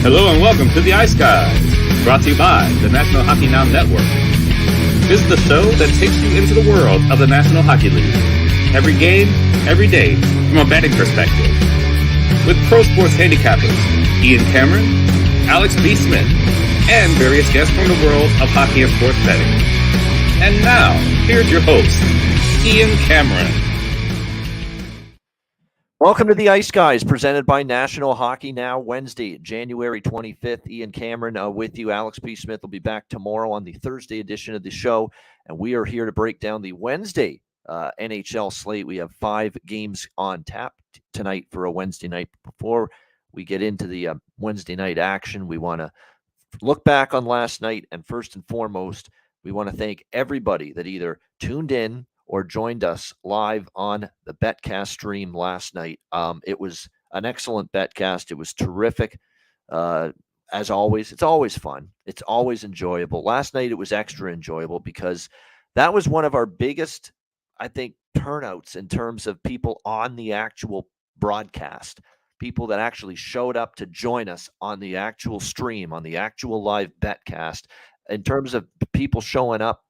Hello and welcome to the Ice Guys, brought to you by the National Hockey Now Network. This is the show that takes you into the world of the National Hockey League. Every game, every day, from a betting perspective. With pro sports handicappers, Ian Cameron, Alex B. Smith, and various guests from the world of hockey and sports betting. And now, here's your host, Ian Cameron. Welcome to the Ice Guys, presented by National Hockey Now, Wednesday, January 25th. Ian Cameron with you. Alex P. Smith will be back tomorrow on the Thursday edition of the show, and we are here to break down the Wednesday NHL slate. We have 5 games on tap tonight for a Wednesday night. Before we get into the Wednesday night action, we want to look back on last night, and first and foremost, we want to thank everybody that either tuned in or joined us live on the Betcast stream last night. It was an excellent Betcast. It was terrific. As always, it's always fun. It's always enjoyable. Last night, it was extra enjoyable because that was one of our biggest, I think, turnouts in terms of people on the actual broadcast, people that actually showed up to join us on the actual stream, on the actual live Betcast. In terms of people showing up,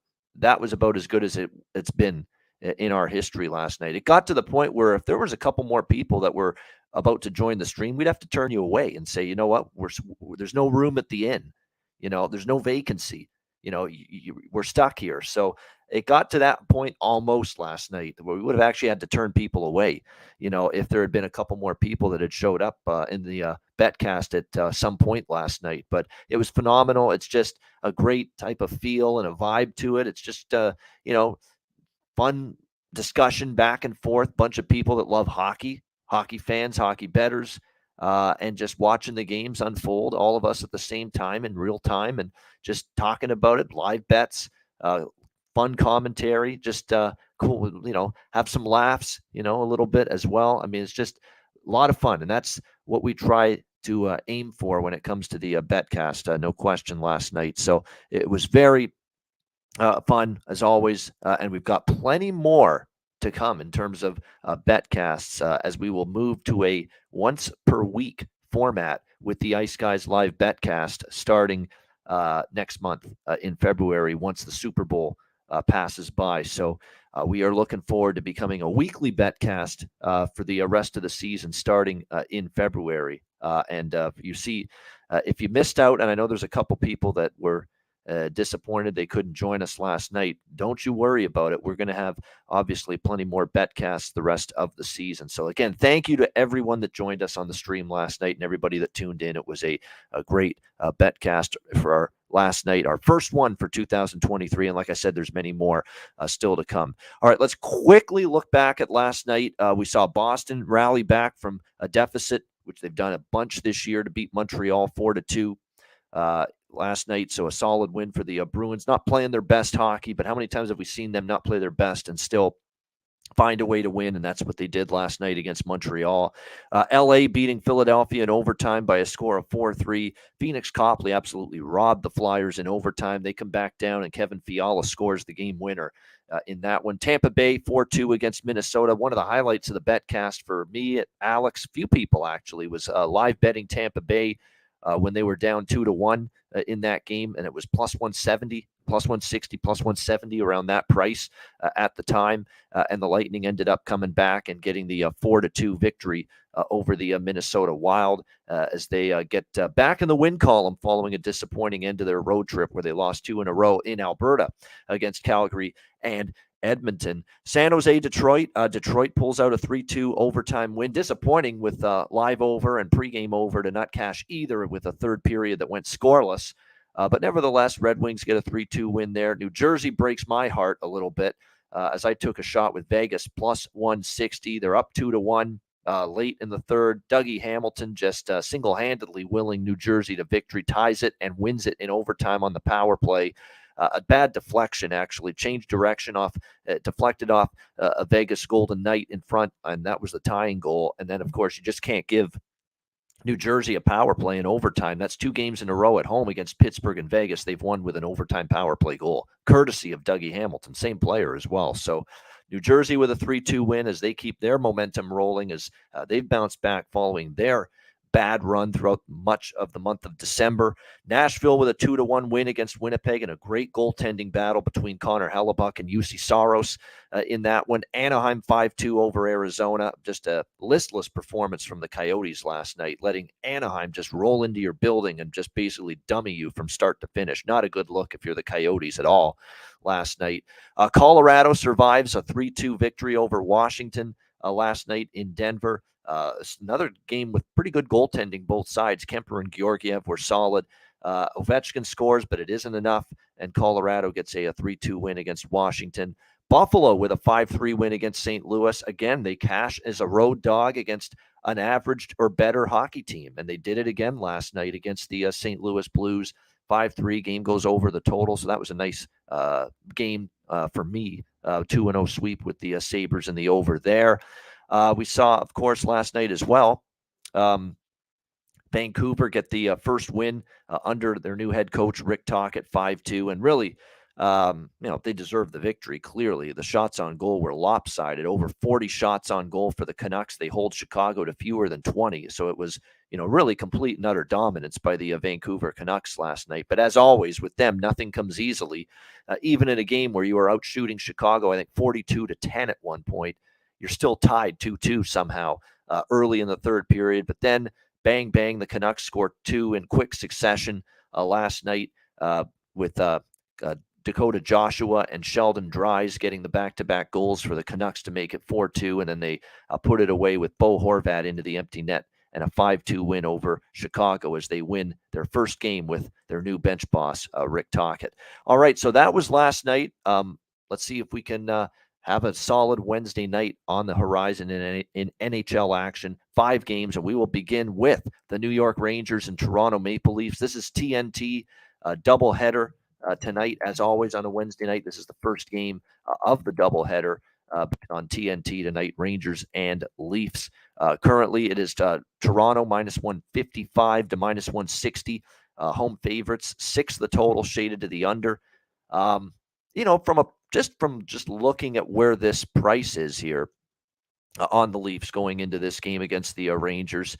that was about as good as it's been in our history last night. It got to the point where if there was a couple more people that were about to join the stream, we'd have to turn you away and say, you know what, there's no room at the inn. There's no vacancy. We're stuck here. So it got to that point almost last night where we would have actually had to turn people away, if there had been a couple more people that had showed up in the Betcast at some point last night. But it was phenomenal. It's just a great type of feel and a vibe to it. It's just, fun discussion back and forth, bunch of people that love hockey fans, hockey bettors, and just watching the games unfold, all of us at the same time in real time and just talking about it, live bets, fun commentary, just cool, have some laughs, a little bit as well. I mean, it's just a lot of fun, and that's what we try to aim for when it comes to the Betcast, no question last night. So it was very fun as always, and we've got plenty more to come in terms of Betcasts as we will move to a once per week format with the Ice Guys Live Betcast starting next month in February once the Super Bowl passes by. So we are looking forward to becoming a weekly Betcast for the rest of the season starting in February. And if you missed out, and I know there's a couple people that were disappointed they couldn't join us last night, don't you worry about it. We're going to have obviously plenty more Betcasts the rest of the season. So again, thank you to everyone that joined us on the stream last night and everybody that tuned in. It was a great Betcast for our last night, our first one for 2023. And like I said, there's many more still to come. All right, let's quickly look back at last night. We saw Boston rally back from a deficit, which they've done a bunch this year, to beat Montreal 4-2. Last night, so a solid win for the Bruins. Not playing their best hockey, but how many times have we seen them not play their best and still find a way to win? And that's what they did last night against Montreal. LA beating Philadelphia in overtime by a score of 4-3. Phoenix Copley absolutely robbed the Flyers in overtime. They come back down, and Kevin Fiala scores the game winner in that one. Tampa Bay 4-2 against Minnesota. One of the highlights of the Betcast for me, Alex, few people actually, was live betting Tampa Bay when they were down 2-1 in that game, and it was plus 170, plus 160, plus 170 around that price at the time, and the Lightning ended up coming back and getting the 4-2 victory over the Minnesota Wild as they get back in the win column following a disappointing end to their road trip where they lost 2 in a row in Alberta against Calgary and Edmonton. San Jose, Detroit. Detroit pulls out a 3-2 overtime win. Disappointing with live over and pregame over to not cash either with a third period that went scoreless. But nevertheless, Red Wings get a 3-2 win there. New Jersey breaks my heart a little bit as I took a shot with Vegas plus 160. They're up 2-1 late in the third. Dougie Hamilton just single-handedly willing New Jersey to victory, ties it and wins it in overtime on the power play. A bad deflection, actually. Changed direction deflected off a Vegas Golden Knight in front, and that was the tying goal. And then, of course, you just can't give New Jersey a power play in overtime. That's 2 games in a row at home against Pittsburgh and Vegas. They've won with an overtime power play goal, courtesy of Dougie Hamilton, same player as well. So New Jersey with a 3-2 win as they keep their momentum rolling as they've bounced back following their bad run throughout much of the month of December. Nashville with a 2-1 win against Winnipeg and a great goaltending battle between Connor Hellebuck and UC Saros in that one. Anaheim 5-2 over Arizona. Just a listless performance from the Coyotes last night, letting Anaheim just roll into your building and just basically dummy you from start to finish. Not a good look if you're the Coyotes at all last night. Colorado survives a 3-2 victory over Washington last night in Denver. Another game with pretty good goaltending, both sides. Kemper and Georgiev were solid. Ovechkin scores, but it isn't enough, and Colorado gets a 3-2 win against Washington. Buffalo with a 5-3 win against St. Louis. Again, they cash as a road dog against an averaged or better hockey team, and they did it again last night against the St. Louis Blues. 5-3, game goes over the total, so that was a nice game for me. 2-0 sweep with the Sabres and the over there. We saw, of course, last night as well, Vancouver get the first win under their new head coach, Rick Tocchet, 5-2. And really, they deserved the victory, clearly. The shots on goal were lopsided. Over 40 shots on goal for the Canucks. They hold Chicago to fewer than 20. So it was, really complete and utter dominance by the Vancouver Canucks last night. But as always, with them, nothing comes easily. Even in a game where you are out shooting Chicago, I think 42-10 at one point, you're still tied 2-2 somehow early in the third period. But then, bang, bang, the Canucks scored 2 in quick succession last night with Dakota Joshua and Sheldon Dries getting the back-to-back goals for the Canucks to make it 4-2. And then they put it away with Bo Horvat into the empty net and a 5-2 win over Chicago as they win their first game with their new bench boss, Rick Tocchet. All right, so that was last night. Let's see if we can have a solid Wednesday night on the horizon in NHL action. 5 games, and we will begin with the New York Rangers and Toronto Maple Leafs. This is TNT, doubleheader tonight, as always, on a Wednesday night. This is the first game of the doubleheader on TNT tonight, Rangers and Leafs. Currently, it is Toronto -155 to -160. Home favorites, 6 the total, shaded to the under. From just looking at where this price is here on the Leafs going into this game against the Rangers,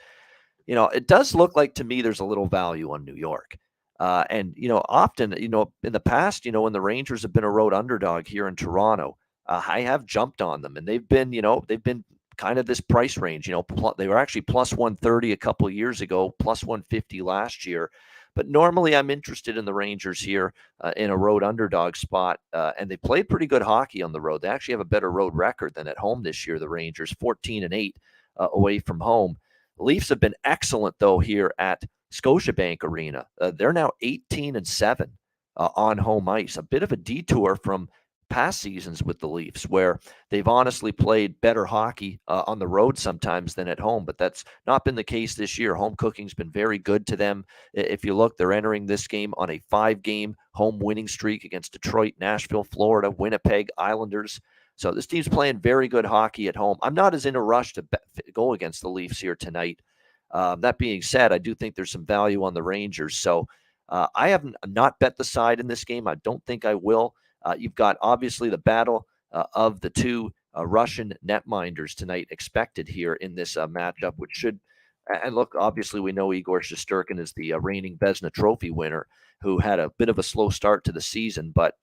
it does look like to me there's a little value on New York. And often, in the past, when the Rangers have been a road underdog here in Toronto, I have jumped on them, and they've been kind of this price range. They were actually plus 130 a couple of years ago, plus 150 last year. But normally I'm interested in the Rangers here in a road underdog spot, and they played pretty good hockey on the road. They actually have a better road record than at home this year, the Rangers, 14-8 away from home. The Leafs have been excellent, though, here at Scotiabank Arena. They're now 18-7 on home ice, a bit of a detour from past seasons with the Leafs, where they've honestly played better hockey on the road sometimes than at home, but that's not been the case this year. Home cooking's been very good to them. If you look, they're entering this game on a 5-game home winning streak against Detroit, Nashville, Florida, Winnipeg, Islanders. So this team's playing very good hockey at home. I'm not as in a rush to go against the Leafs here tonight. That being said, I do think there's some value on the Rangers. So I have not bet the side in this game. I don't think I will. You've got, obviously, the battle of the two Russian netminders tonight expected here in this matchup, which should – and look, obviously, we know Igor Shesterkin is the reigning Vezina Trophy winner, who had a bit of a slow start to the season, but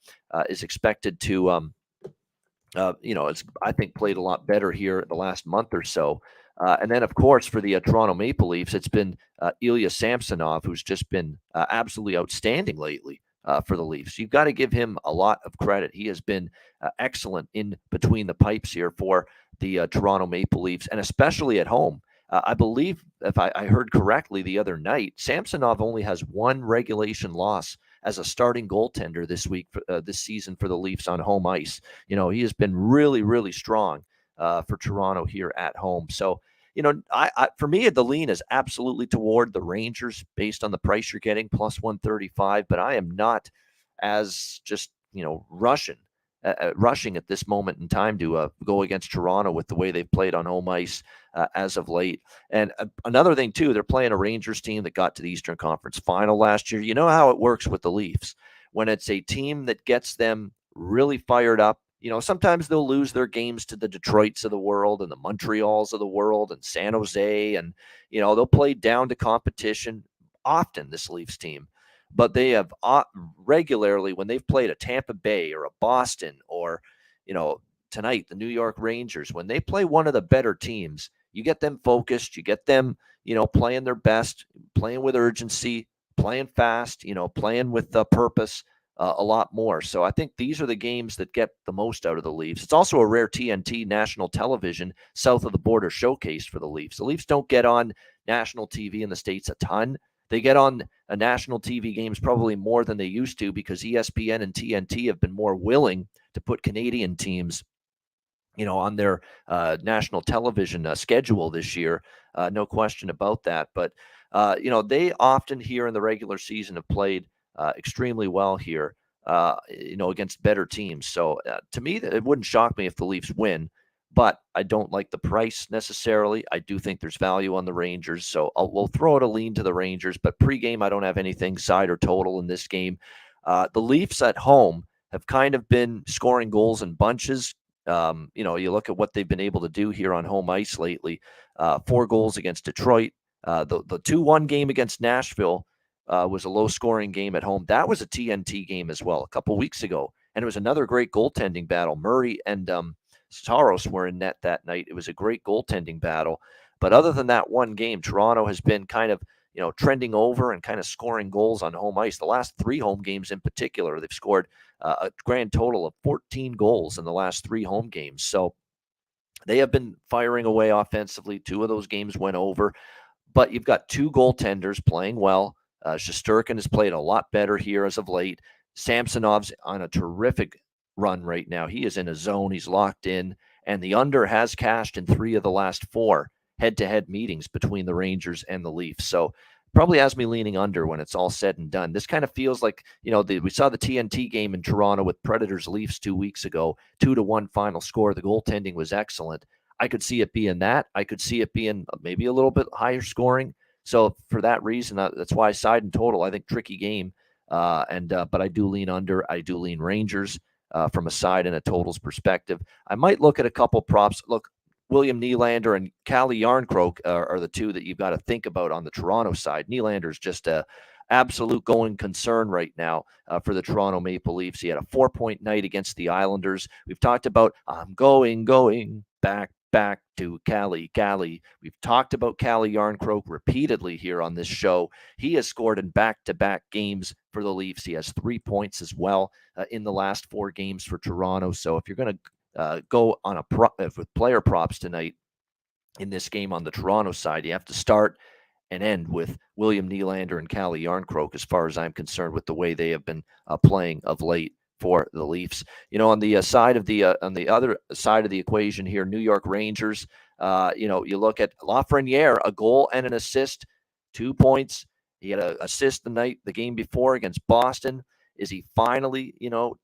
is expected to it's, I think, played a lot better here the last month or so. And then, of course, for the Toronto Maple Leafs, it's been Ilya Samsonov, who's just been absolutely outstanding lately for the Leafs. You've got to give him a lot of credit. He has been excellent in between the pipes here for the Toronto Maple Leafs, and especially at home. I believe, if I heard correctly the other night, Samsonov only has 1 regulation loss as a starting goaltender this season for the Leafs on home ice. He has been really, really strong for Toronto here at home. So, for me, the lean is absolutely toward the Rangers based on the price you're getting, plus 135. But I am not as just, rushing at this moment in time to go against Toronto with the way they've played on home ice as of late. And another thing, too, they're playing a Rangers team that got to the Eastern Conference Final last year. You know how it works with the Leafs. When it's a team that gets them really fired up, sometimes they'll lose their games to the Detroits of the world and the Montreals of the world and San Jose. And, they'll play down to competition often, this Leafs team. But they have regularly, when they've played a Tampa Bay or a Boston or, tonight, the New York Rangers, when they play one of the better teams, you get them focused, you get them, playing their best, playing with urgency, playing fast, playing with purpose. A lot more. So I think these are the games that get the most out of the Leafs. It's also a rare TNT national television south of the border showcase for the Leafs. The Leafs don't get on national TV in the States a ton. They get on a national TV games probably more than they used to because ESPN and TNT have been more willing to put Canadian teams, on their national television schedule this year. No question about that. But, they often here in the regular season have played extremely well here, against better teams. So to me, it wouldn't shock me if the Leafs win, but I don't like the price necessarily. I do think there's value on the Rangers, so we'll throw it a lean to the Rangers. But pregame, I don't have anything side or total in this game. The Leafs at home have kind of been scoring goals in bunches. You look at what they've been able to do here on home ice lately. 4 goals against Detroit. The 2-1 game against Nashville was a low-scoring game at home. That was a TNT game as well a couple weeks ago, and it was another great goaltending battle. Murray and Saros were in net that night. It was a great goaltending battle. But other than that one game, Toronto has been kind of trending over and kind of scoring goals on home ice. The last 3 home games in particular, they've scored a grand total of 14 goals in the last 3 home games. So they have been firing away offensively. 2 of those games went over. But you've got 2 goaltenders playing well. Shesterkin has played a lot better here as of late. Samsonov's on a terrific run right now. He is in a zone. He's locked in. And the under has cashed in 3 of the last 4 head-to-head meetings between the Rangers and the Leafs. So probably has me leaning under when it's all said and done. This kind of feels like, we saw the TNT game in Toronto with Predators Leafs 2 weeks ago, 2-1 final score. The goaltending was excellent. I could see it being that. I could see it being maybe a little bit higher scoring. So for that reason, that's why side and total, I think tricky game. But I do lean under. I do lean Rangers from a side and a totals perspective. I might look at a couple props. Look, William Nylander and Calle Jarnkrok are the 2 that you've got to think about on the Toronto side. Nylander's just a absolute going concern right now for the Toronto Maple Leafs. He had a 4-point night against the Islanders. We've talked about I'm going back to Calle. We've talked about Calle Jarnkrok repeatedly here on this show. He has scored in back-to-back games for the Leafs. He has 3 points as well in the last 4 games for Toronto. So if you're going to go on with player props tonight in this game on the Toronto side, you have to start and end with William Nylander and Calle Jarnkrok, as far as I'm concerned, with the way they have been playing of late for the Leafs. On the on the other side of the equation here, New York Rangers. You look at Lafreniere, a goal and an assist, 2 points. He had an assist the game before against Boston. Is he finally,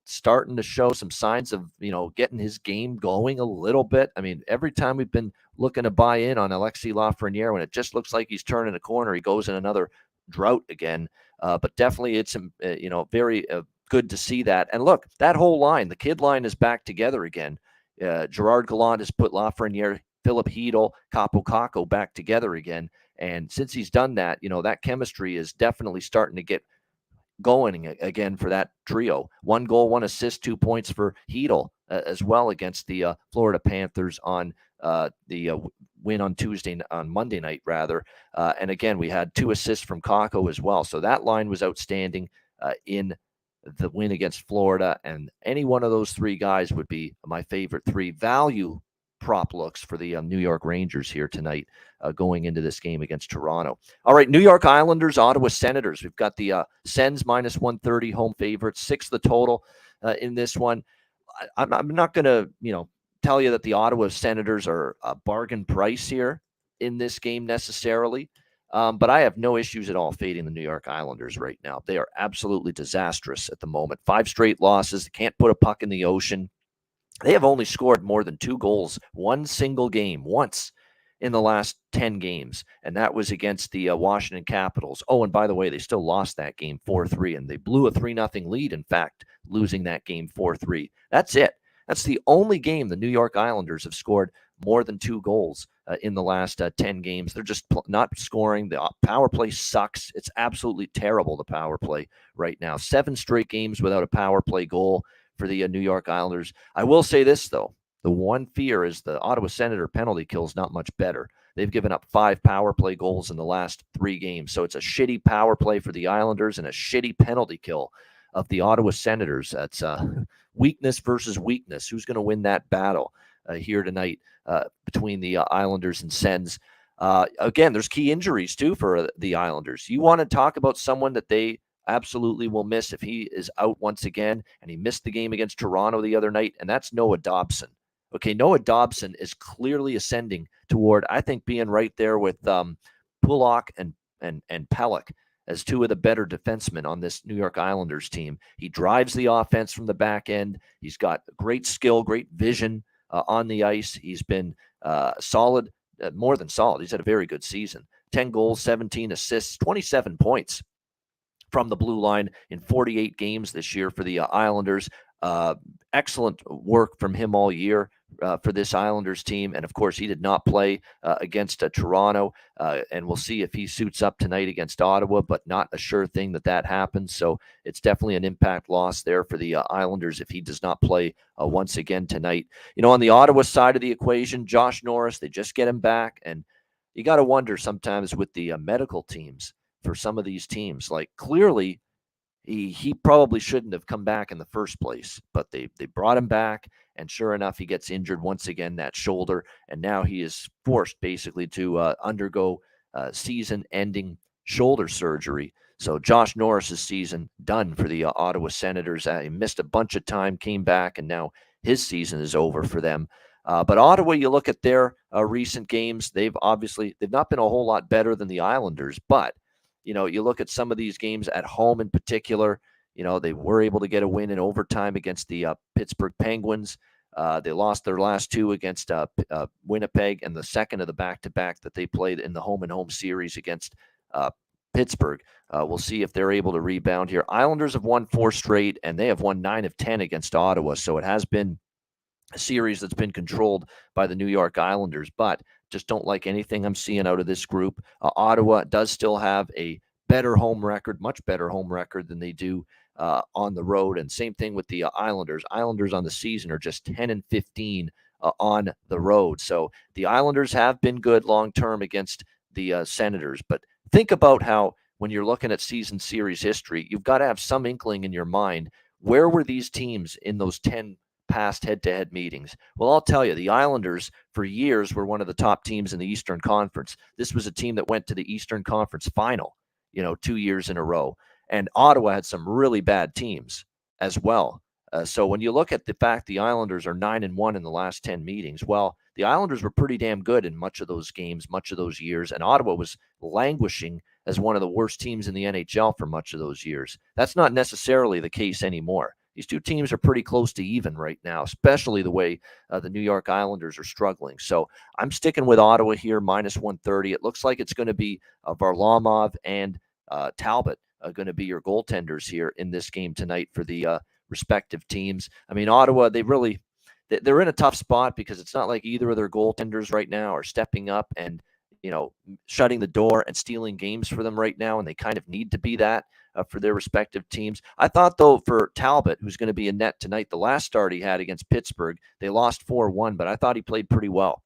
starting to show some signs of, getting his game going a little bit? I mean, every time we've been looking to buy in on Alexis Lafreniere, when it just looks like he's turning a corner, he goes in another drought again. But definitely it's, very good to see that. And look, that whole line, the kid line, is back together again. Gerard Gallant has put Lafreniere, Philip Hedl, Capo Caco back together again. And since he's done that, that chemistry is definitely starting to get going again for that trio. 1 goal, 1 assist, 2 points for Hedl as well against the Florida Panthers on the win on Monday night rather. And again, we had 2 assists from Caco as well. So that line was outstanding in the win against Florida, and any one of those 3 guys would be my favorite 3 value prop looks for the New York Rangers here tonight going into this game against Toronto. All right, New York Islanders, Ottawa Senators. We've got the Sens minus 130 home favorites, 6 the total in this one. I'm not going to, tell you that the Ottawa Senators are a bargain price here in this game necessarily. But I have no issues at all fading the New York Islanders right now. They are absolutely disastrous at the moment. 5 straight losses. They can't put a puck in the ocean. They have only scored more than 2 goals one single game once in the last 10 games, and that was against the Washington Capitals. Oh, and by the way, they still lost that game 4-3, and they blew a 3-0 lead, in fact, losing that game 4-3. That's it. That's the only game the New York Islanders have scored more than 2 goals in the last 10 games. They're just not scoring. The power play sucks. It's absolutely terrible, the power play right now. 7 straight games without a power play goal for the New York Islanders. I will say this, though. The one fear is the Ottawa Senator penalty kill is not much better. They've given up 5 power play goals in the last 3 games. So it's a shitty power play for the Islanders and a shitty penalty kill of the Ottawa Senators. That's weakness versus weakness. Who's going to win that battle here tonight between the Islanders and Sens? Again, there's key injuries, too, for the Islanders. You want to talk about someone that they absolutely will miss if he is out once again, and he missed the game against Toronto the other night, and that's Noah Dobson. Okay, Noah Dobson is clearly ascending toward, I think, being right there with Pulock and Pelech as 2 of the better defensemen on this New York Islanders team. He drives the offense from the back end. He's got great skill, great vision on the ice. He's been solid, more than solid. He's had a very good season. 10 goals, 17 assists, 27 points from the blue line in 48 games this year for the Islanders. Excellent work from him all year for this Islanders team. And, of course, he did not play against Toronto. And we'll see if he suits up tonight against Ottawa, but not a sure thing that happens. So it's definitely an impact loss there for the Islanders if he does not play once again tonight. On the Ottawa side of the equation, Josh Norris, they just get him back. And you got to wonder sometimes with the medical teams for some of these teams. Like, clearly, he probably shouldn't have come back in the first place, but they brought him back, and sure enough, he gets injured once again, that shoulder, and now he is forced basically to undergo season-ending shoulder surgery. So Josh Norris's season done for the Ottawa Senators. He missed a bunch of time, came back, and now his season is over for them. But Ottawa, you look at their recent games, they've not been a whole lot better than the Islanders, but you look at some of these games at home in particular, they were able to get a win in overtime against the Pittsburgh Penguins. They lost their last 2 against Winnipeg, and the second of the back-to-back that they played in the home-and-home series against Pittsburgh. We'll see if they're able to rebound here. Islanders have won 4 straight, and they have won 9 of 10 against Ottawa, so it has been a series that's been controlled by the New York Islanders, but just don't like anything I'm seeing out of this group. Ottawa does still have a better home record, much better home record than they do on the road. And same thing with the Islanders. Islanders on the season are just 10-15 on the road. So the Islanders have been good long-term against the Senators. But think about how when you're looking at season series history, you've got to have some inkling in your mind. Where were these teams in those 10 past head-to-head meetings? Well, I'll tell you, the Islanders for years were one of the top teams in the Eastern Conference. This was a team that went to the Eastern Conference final, 2 years in a row. And Ottawa had some really bad teams as well. So when you look at the fact the Islanders are 9-1 in the last 10 meetings, well, the Islanders were pretty damn good in much of those games, much of those years, and Ottawa was languishing as one of the worst teams in the NHL for much of those years. That's not necessarily the case anymore. These 2 teams are pretty close to even right now, especially the way the New York Islanders are struggling. So I'm sticking with Ottawa here, minus 130. It looks like it's going to be Varlamov and Talbot going to be your goaltenders here in this game tonight for the respective teams. I mean, Ottawa, they're in a tough spot because it's not like either of their goaltenders right now are stepping up and shutting the door and stealing games for them right now, and they kind of need to be that for their respective teams. I thought, though, for Talbot, who's going to be in net tonight, the last start he had against Pittsburgh, they lost 4-1, but I thought he played pretty well.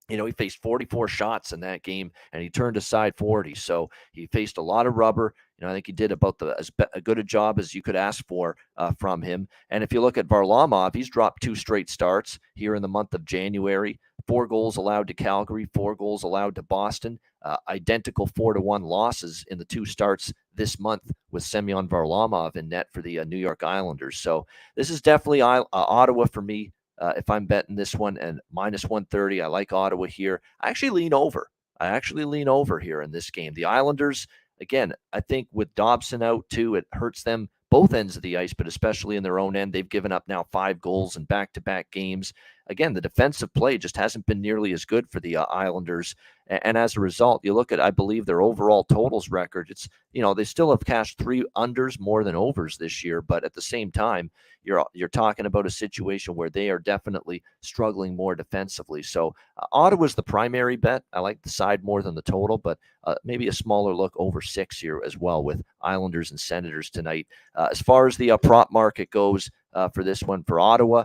He faced 44 shots in that game, and he turned aside 40, so he faced a lot of rubber. I think he did about as good a job as you could ask for from him. And if you look at Varlamov, he's dropped 2 straight starts here in the month of January. 4 goals allowed to Calgary, 4 goals allowed to Boston. Identical 4-1 losses in the 2 starts this month with Semyon Varlamov in net for the New York Islanders. So this is definitely Ottawa for me if I'm betting this one, and minus 130. I like Ottawa here. I actually lean over here in this game. The Islanders, again, I think with Dobson out too, it hurts them both ends of the ice, but especially in their own end. They've given up now 5 goals in back-to-back games. again, the defensive play just hasn't been nearly as good for the Islanders. And as a result, you look at, I believe, their overall totals record. It's, they still have cashed 3 unders more than overs this year, but at the same time, you're talking about a situation where they are definitely struggling more defensively. So Ottawa's the primary bet. I like the side more than the total, but maybe a smaller look over 6 here as well with Islanders and Senators tonight. As far as the prop market goes for this one for Ottawa,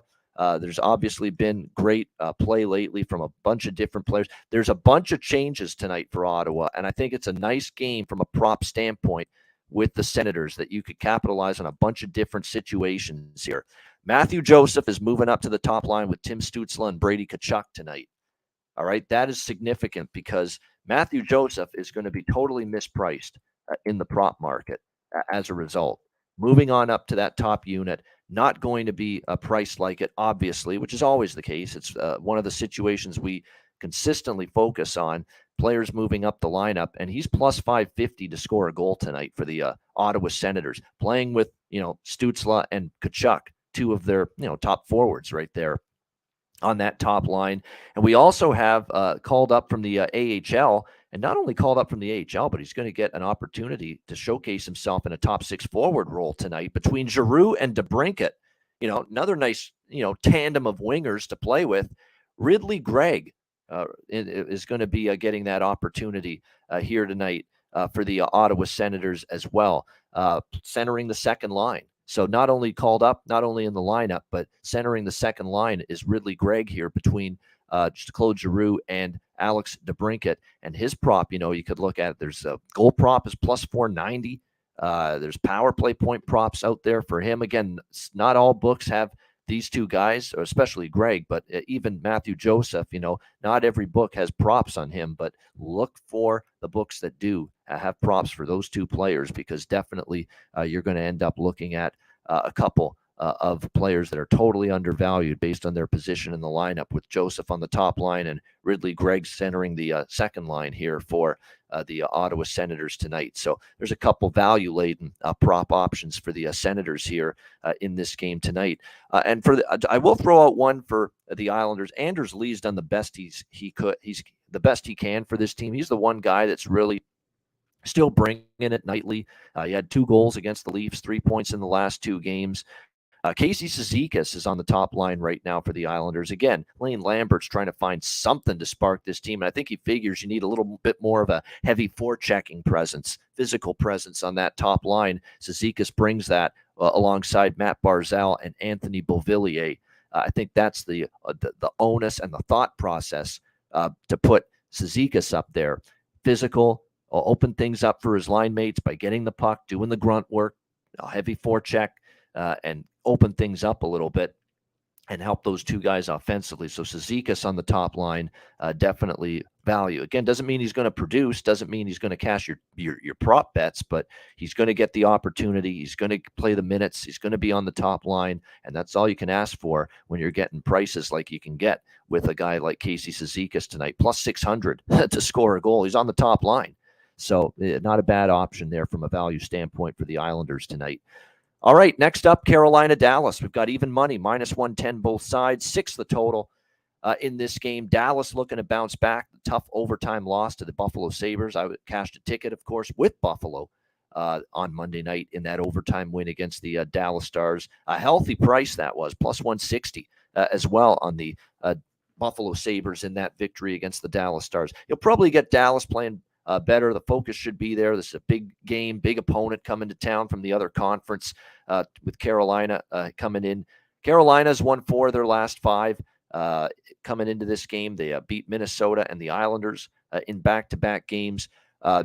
there's obviously been great play lately from a bunch of different players. There's a bunch of changes tonight for Ottawa, and I think it's a nice game from a prop standpoint with the Senators that you could capitalize on a bunch of different situations here. Matthew Joseph is moving up to the top line with Tim Stützle and Brady Tkachuk tonight. All right, that is significant because Matthew Joseph is going to be totally mispriced in the prop market as a result. Moving on up to that top unit, not going to be priced like it, obviously, which is always the case. It's one of the situations we consistently focus on, players moving up the lineup, and he's plus 550 to score a goal tonight for the Ottawa Senators, playing with, Stützle and Tkachuk, 2 of their, top forwards right there on that top line. And we also have called up from the AHL, and not only called up from the AHL, but he's going to get an opportunity to showcase himself in a top 6 forward role tonight between Giroux and DeBrincat. Another nice, tandem of wingers to play with. Ridley Gregg is going to be getting that opportunity here tonight for the Ottawa Senators as well, centering the second line. So not only called up, not only in the lineup, but centering the second line is Ridley Gregg here between Claude Giroux and Alex DeBrincat. And his prop, you could look at, there's a goal prop is plus 490. There's power play point props out there for him. Again, not all books have these 2 guys, especially Greg, but even Matthew Joseph, not every book has props on him, but look for the books that do have props for those 2 players, because definitely you're going to end up looking at a couple of players that are totally undervalued based on their position in the lineup, with Joseph on the top line and Ridley Gregg centering the second line here for the Ottawa Senators tonight. So there's a couple value-laden prop options for the Senators here in this game tonight. And for I will throw out one for the Islanders. Anders Lee's done the best he's the best he can for this team. He's the one guy that's really still bringing it nightly. He had 2 goals against the Leafs, 3 points in the last 2 games. Casey Cizikas is on the top line right now for the Islanders. Again, Lane Lambert's trying to find something to spark this team, and I think he figures you need a little bit more of a heavy forechecking presence, physical presence on that top line. Cizikas brings that alongside Matt Barzal and Anthony Beauvillier. I think that's the onus and the thought process to put Cizikas up there. Physical, open things up for his line mates by getting the puck, doing the grunt work, a heavy forecheck, and open things up a little bit and help those 2 guys offensively. So Cizikas on the top line, definitely value. Again, doesn't mean he's going to produce, doesn't mean he's going to cash your prop bets, but he's going to get the opportunity. He's going to play the minutes. He's going to be on the top line, and that's all you can ask for when you're getting prices like you can get with a guy like Casey Cizikas tonight, plus 600 to score a goal. He's on the top line. So not a bad option there from a value standpoint for the Islanders tonight. All right, next up, Carolina, Dallas. We've got even money, minus 110 both sides, 6 the total in this game. Dallas looking to bounce back. Tough overtime loss to the Buffalo Sabres. I cashed a ticket, of course, with Buffalo on Monday night in that overtime win against the Dallas Stars. A healthy price that was, plus 160 as well on the Buffalo Sabres in that victory against the Dallas Stars. You'll probably get Dallas playing better. The focus should be there. This is a big game, big opponent coming to town from the other conference with Carolina coming in. Carolina's won 4 of their last 5 coming into this game. They beat Minnesota and the Islanders in back-to-back games.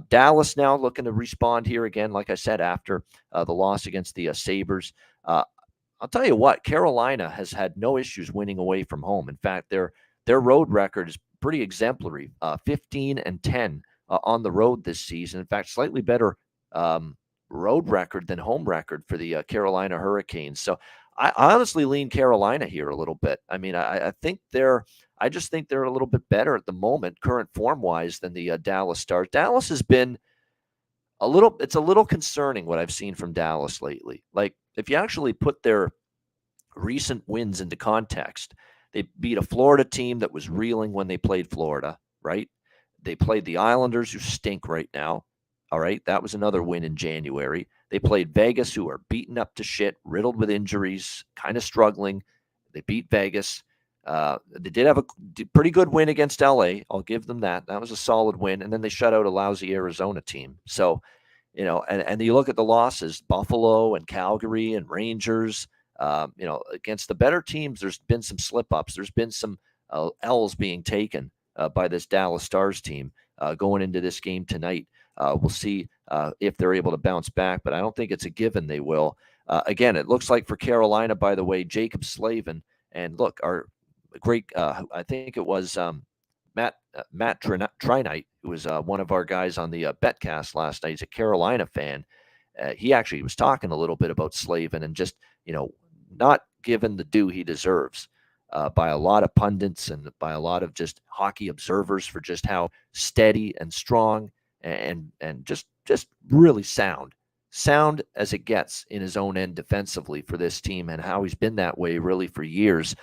Dallas now looking to respond here again, like I said, after the loss against the Sabres. I'll tell you what, Carolina has had no issues winning away from home. In fact, their road record is pretty exemplary, 15-10 on the road this season. In fact, slightly better road record than home record for the Carolina Hurricanes. So I honestly lean Carolina here a little bit. I mean, I just think they're a little bit better at the moment, current form-wise, than the Dallas Stars. Dallas has been it's a little concerning what I've seen from Dallas lately. Like, if you actually put their recent wins into context, They beat a Florida team that was reeling when they played Florida, right? They played the Islanders, who stink right now. All right. That was another win in January. They played Vegas, who are beaten up to shit, riddled with injuries, kind of struggling. They beat Vegas. They did have a pretty good win against LA. I'll give them that. That was a solid win. And then they shut out a lousy Arizona team. So, and you look at the losses, Buffalo and Calgary and Rangers, against the better teams, there's been some slip-ups. There's been some L's being taken by this Dallas Stars team going into this game tonight. We'll see if they're able to bounce back, but I don't think it's a given they will. Again, it looks like for Carolina, by the way, Jacob Slavin, and look, our great, I think it was Matt Trinite, who was one of our guys on the Betcast last night. He's a Carolina fan. He actually was talking a little bit about Slavin and just, not given the due he deserves by a lot of pundits and by a lot of just hockey observers for just how steady and strong and just really sound as it gets in his own end defensively for this team, and how he's been that way really for years.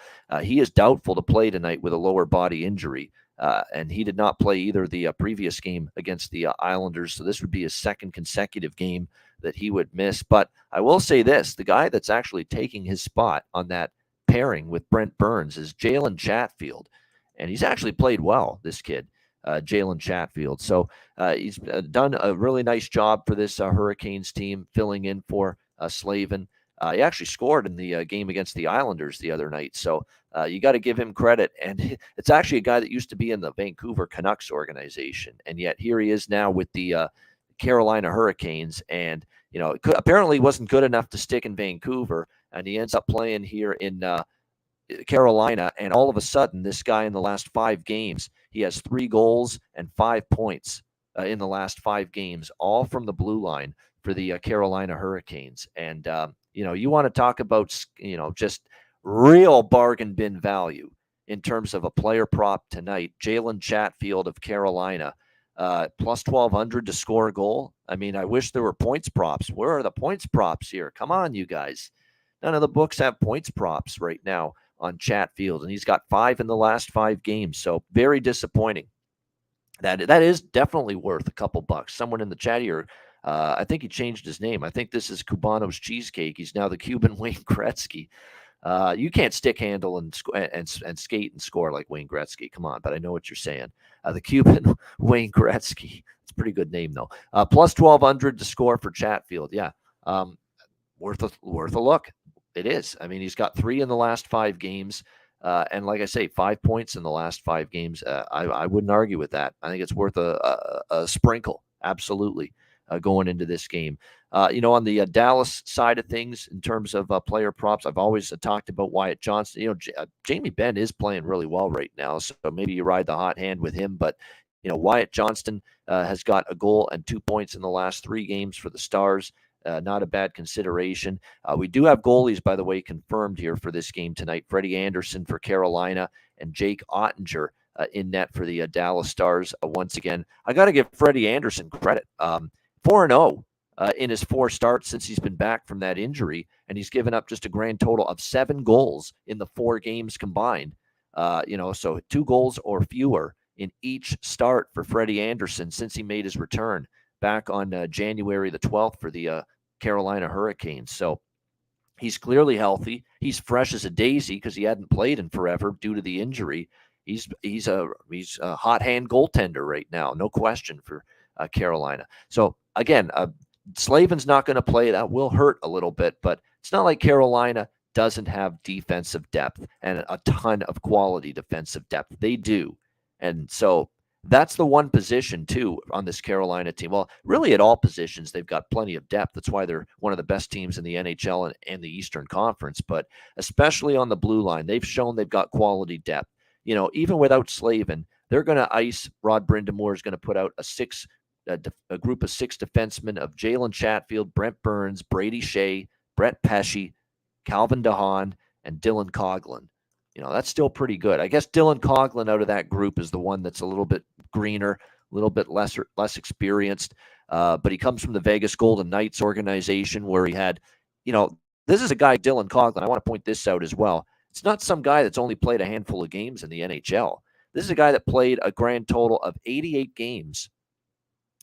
He is doubtful to play tonight with a lower body injury, and he did not play either the previous game against the Islanders, so this would be his second consecutive game that he would miss. But I will say this, the guy that's actually taking his spot on that pairing with Brent Burns is Jalen Chatfield, and he's actually played well, this kid. Jalen Chatfield. So he's done a really nice job for this Hurricanes team, filling in for Slavin. He actually scored in the game against the Islanders the other night. So you got to give him credit. And it's actually a guy that used to be in the Vancouver Canucks organization. And yet here he is now with the Carolina Hurricanes. And, apparently wasn't good enough to stick in Vancouver. And he ends up playing here in Carolina, and all of a sudden, this guy in the last 5 games, he has 3 goals and 5 points in the last 5 games, all from the blue line for the Carolina Hurricanes. And you want to talk about just real bargain bin value in terms of a player prop tonight. Jalen Chatfield of Carolina, plus 1,200 to score a goal. I mean, I wish there were points props. Where are the points props here? Come on, you guys. None of the books have points props right now on Chatfield, and he's got 5 in the last 5 games. So very disappointing. That is definitely worth a couple bucks. Someone in the chat here, I think he changed his name. I think this is Cubano's Cheesecake. He's now the Cuban Wayne Gretzky. You can't stick handle and skate and score like Wayne Gretzky. Come on, but I know what you're saying. The Cuban Wayne Gretzky. It's a pretty good name though. Plus 1,200 to score for Chatfield. Yeah, worth a look. It is. I mean, he's got 3 in the last 5 games. And like I say, 5 points in the last 5 games. I wouldn't argue with that. I think it's worth a sprinkle. Absolutely. Going into this game. On the Dallas side of things, in terms of player props, I've always talked about Wyatt Johnston. Jamie Benn is playing really well right now. So maybe you ride the hot hand with him. But, Wyatt Johnston has got a goal and 2 points in the last 3 games for the Stars. Not a bad consideration. We do have goalies, by the way, confirmed here for this game tonight. Freddie Anderson for Carolina and Jake Ottinger in net for the Dallas Stars. Once again, I got to give Freddie Anderson credit. 4-0 in his 4 starts since he's been back from that injury, and he's given up just a grand total of 7 goals in the 4 games combined. So 2 goals or fewer in each start for Freddie Anderson since he made his return back on January the 12th for the Carolina Hurricanes. So he's clearly healthy. He's fresh as a daisy because he hadn't played in forever due to the injury. He's a hot hand goaltender right now, no question, for Carolina. So again, Slavin's not going to play. That will hurt a little bit, but it's not like Carolina doesn't have defensive depth and a ton of quality defensive depth. They do. And so that's the one position, too, on this Carolina team. Well, really at all positions, they've got plenty of depth. That's why they're one of the best teams in the NHL and the Eastern Conference. But especially on the blue line, they've shown they've got quality depth. Even without Slavin, they're going to ice. Rod Brind'Amour is going to put out a group of 6 defensemen of Jalen Chatfield, Brent Burns, Brady Shea, Brett Pesce, Calvin DeHaan, and Dylan Coghlan. That's still pretty good. I guess Dylan Coghlan out of that group is the one that's a little bit greener, a little bit less experienced. But he comes from the Vegas Golden Knights organization where he had, this is a guy, Dylan Coghlan. I want to point this out as well. It's not some guy that's only played a handful of games in the NHL. This is a guy that played a grand total of 88 games,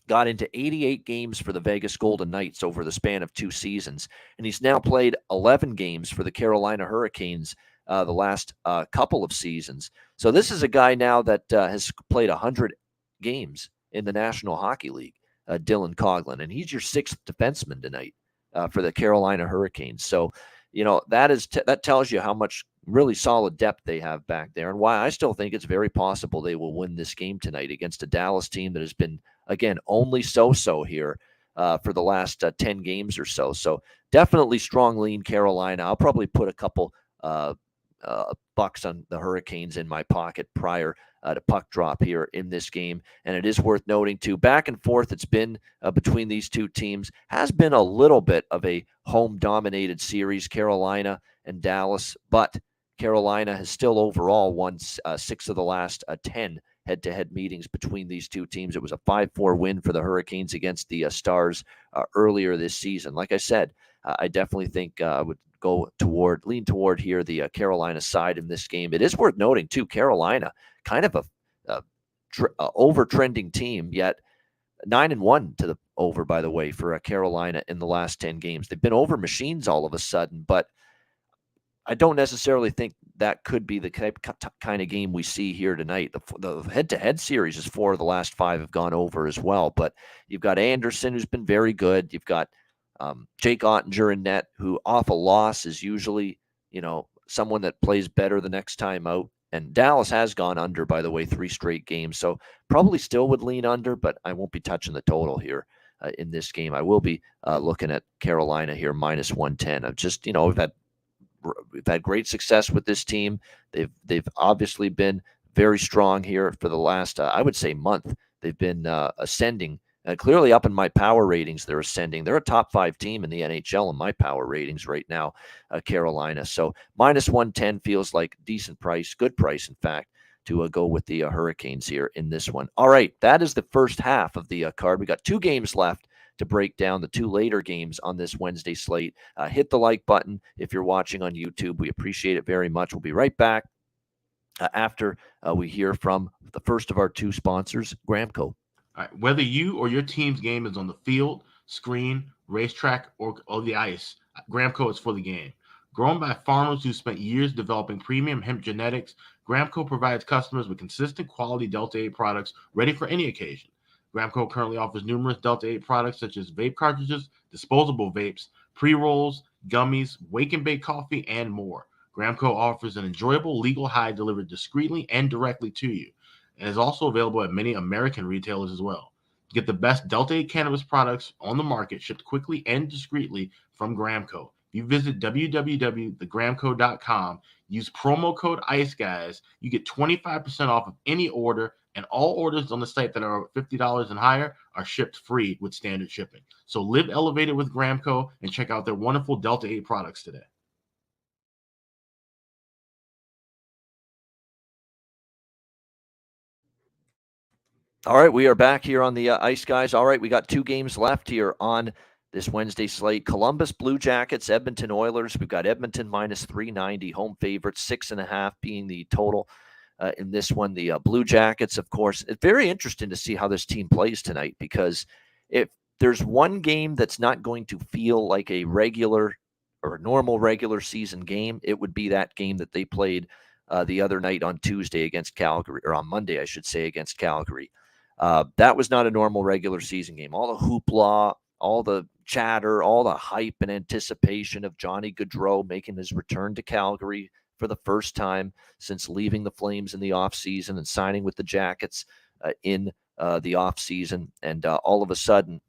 got into 88 games for the Vegas Golden Knights over the span of 2 seasons, and he's now played 11 games for the Carolina Hurricanes the last couple of seasons. So this is a guy now that has played 100 games in the National Hockey League, Dylan Coghlan, and he's your 6th defenseman tonight for the Carolina Hurricanes. So, that tells you how much really solid depth they have back there, and why I still think it's very possible they will win this game tonight against a Dallas team that has been, again, only so-so here for the last 10 games or so. So definitely strong lean Carolina. I'll probably put a couple bucks on the Hurricanes in my pocket prior to puck drop here in this game. And it is worth noting, too, back and forth it's been between these two teams has been a little bit of a home-dominated series, Carolina and Dallas, but Carolina has still overall won 6 of the last 10 head-to-head meetings between these two teams. It was a 5-4 win for the Hurricanes against the Stars earlier this season. Like I said, I definitely think I would lean toward here the Carolina side in this game. It is worth noting, too, Carolina, kind of a over-trending team, yet 9-1 to the over, by the way, for Carolina in the last 10 games. They've been over machines all of a sudden, but I don't necessarily think that could be the kind of game we see here tonight. The head-to-head series is 4 of the last 5 have gone over as well, but you've got Anderson, who's been very good. You've got Jake Ottinger in net, who off a loss is usually, someone that plays better the next time out. And Dallas has gone under, by the way, 3 straight games. So probably still would lean under, but I won't be touching the total here in this game. I will be looking at Carolina here, minus 110. I've just, we've had great success with this team. They've obviously been very strong here for the last, I would say, month. They've been ascending. Clearly up in my power ratings, they're ascending. They're a top 5 team in the NHL in my power ratings right now, Carolina. So minus 110 feels like decent price, good price, in fact, to go with the Hurricanes here in this one. All right, that is the first half of the card. We got 2 games left to break down, the 2 later games on this Wednesday slate. Hit the like button if you're watching on YouTube. We appreciate it very much. We'll be right back after we hear from the first of our 2 sponsors, Gramco. All right, whether you or your team's game is on the field, screen, racetrack, or the ice, Gramco is for the game. Grown by farmers who spent years developing premium hemp genetics, Gramco provides customers with consistent quality Delta 8 products ready for any occasion. Gramco currently offers numerous Delta 8 products such as vape cartridges, disposable vapes, pre-rolls, gummies, wake and bake coffee, and more. Gramco offers an enjoyable legal high delivered discreetly and directly to you, and is also available at many American retailers as well. Get the best Delta 8 cannabis products on the market shipped quickly and discreetly from Gramco. If you visit www.thegramco.com, use promo code ICEGUYS, you get 25% off of any order, and all orders on the site that are $50 and higher are shipped free with standard shipping. So live elevated with Gramco and check out their wonderful Delta 8 products today. All right, we are back here on the Ice Guys. All right, we got 2 games left here on this Wednesday slate. Columbus Blue Jackets, Edmonton Oilers. We've got Edmonton minus 390, home favorites, 6.5 being the total in this one. The Blue Jackets, of course. It's very interesting to see how this team plays tonight, because if there's one game that's not going to feel like a regular or a normal regular season game, it would be that game that they played the other night on Tuesday against Calgary, or on Monday, I should say, against Calgary. That was not a normal regular season game. All the hoopla, all the chatter, all the hype and anticipation of Johnny Gaudreau making his return to Calgary for the first time since leaving the Flames in the offseason and signing with the Jackets in the offseason. And all of a sudden,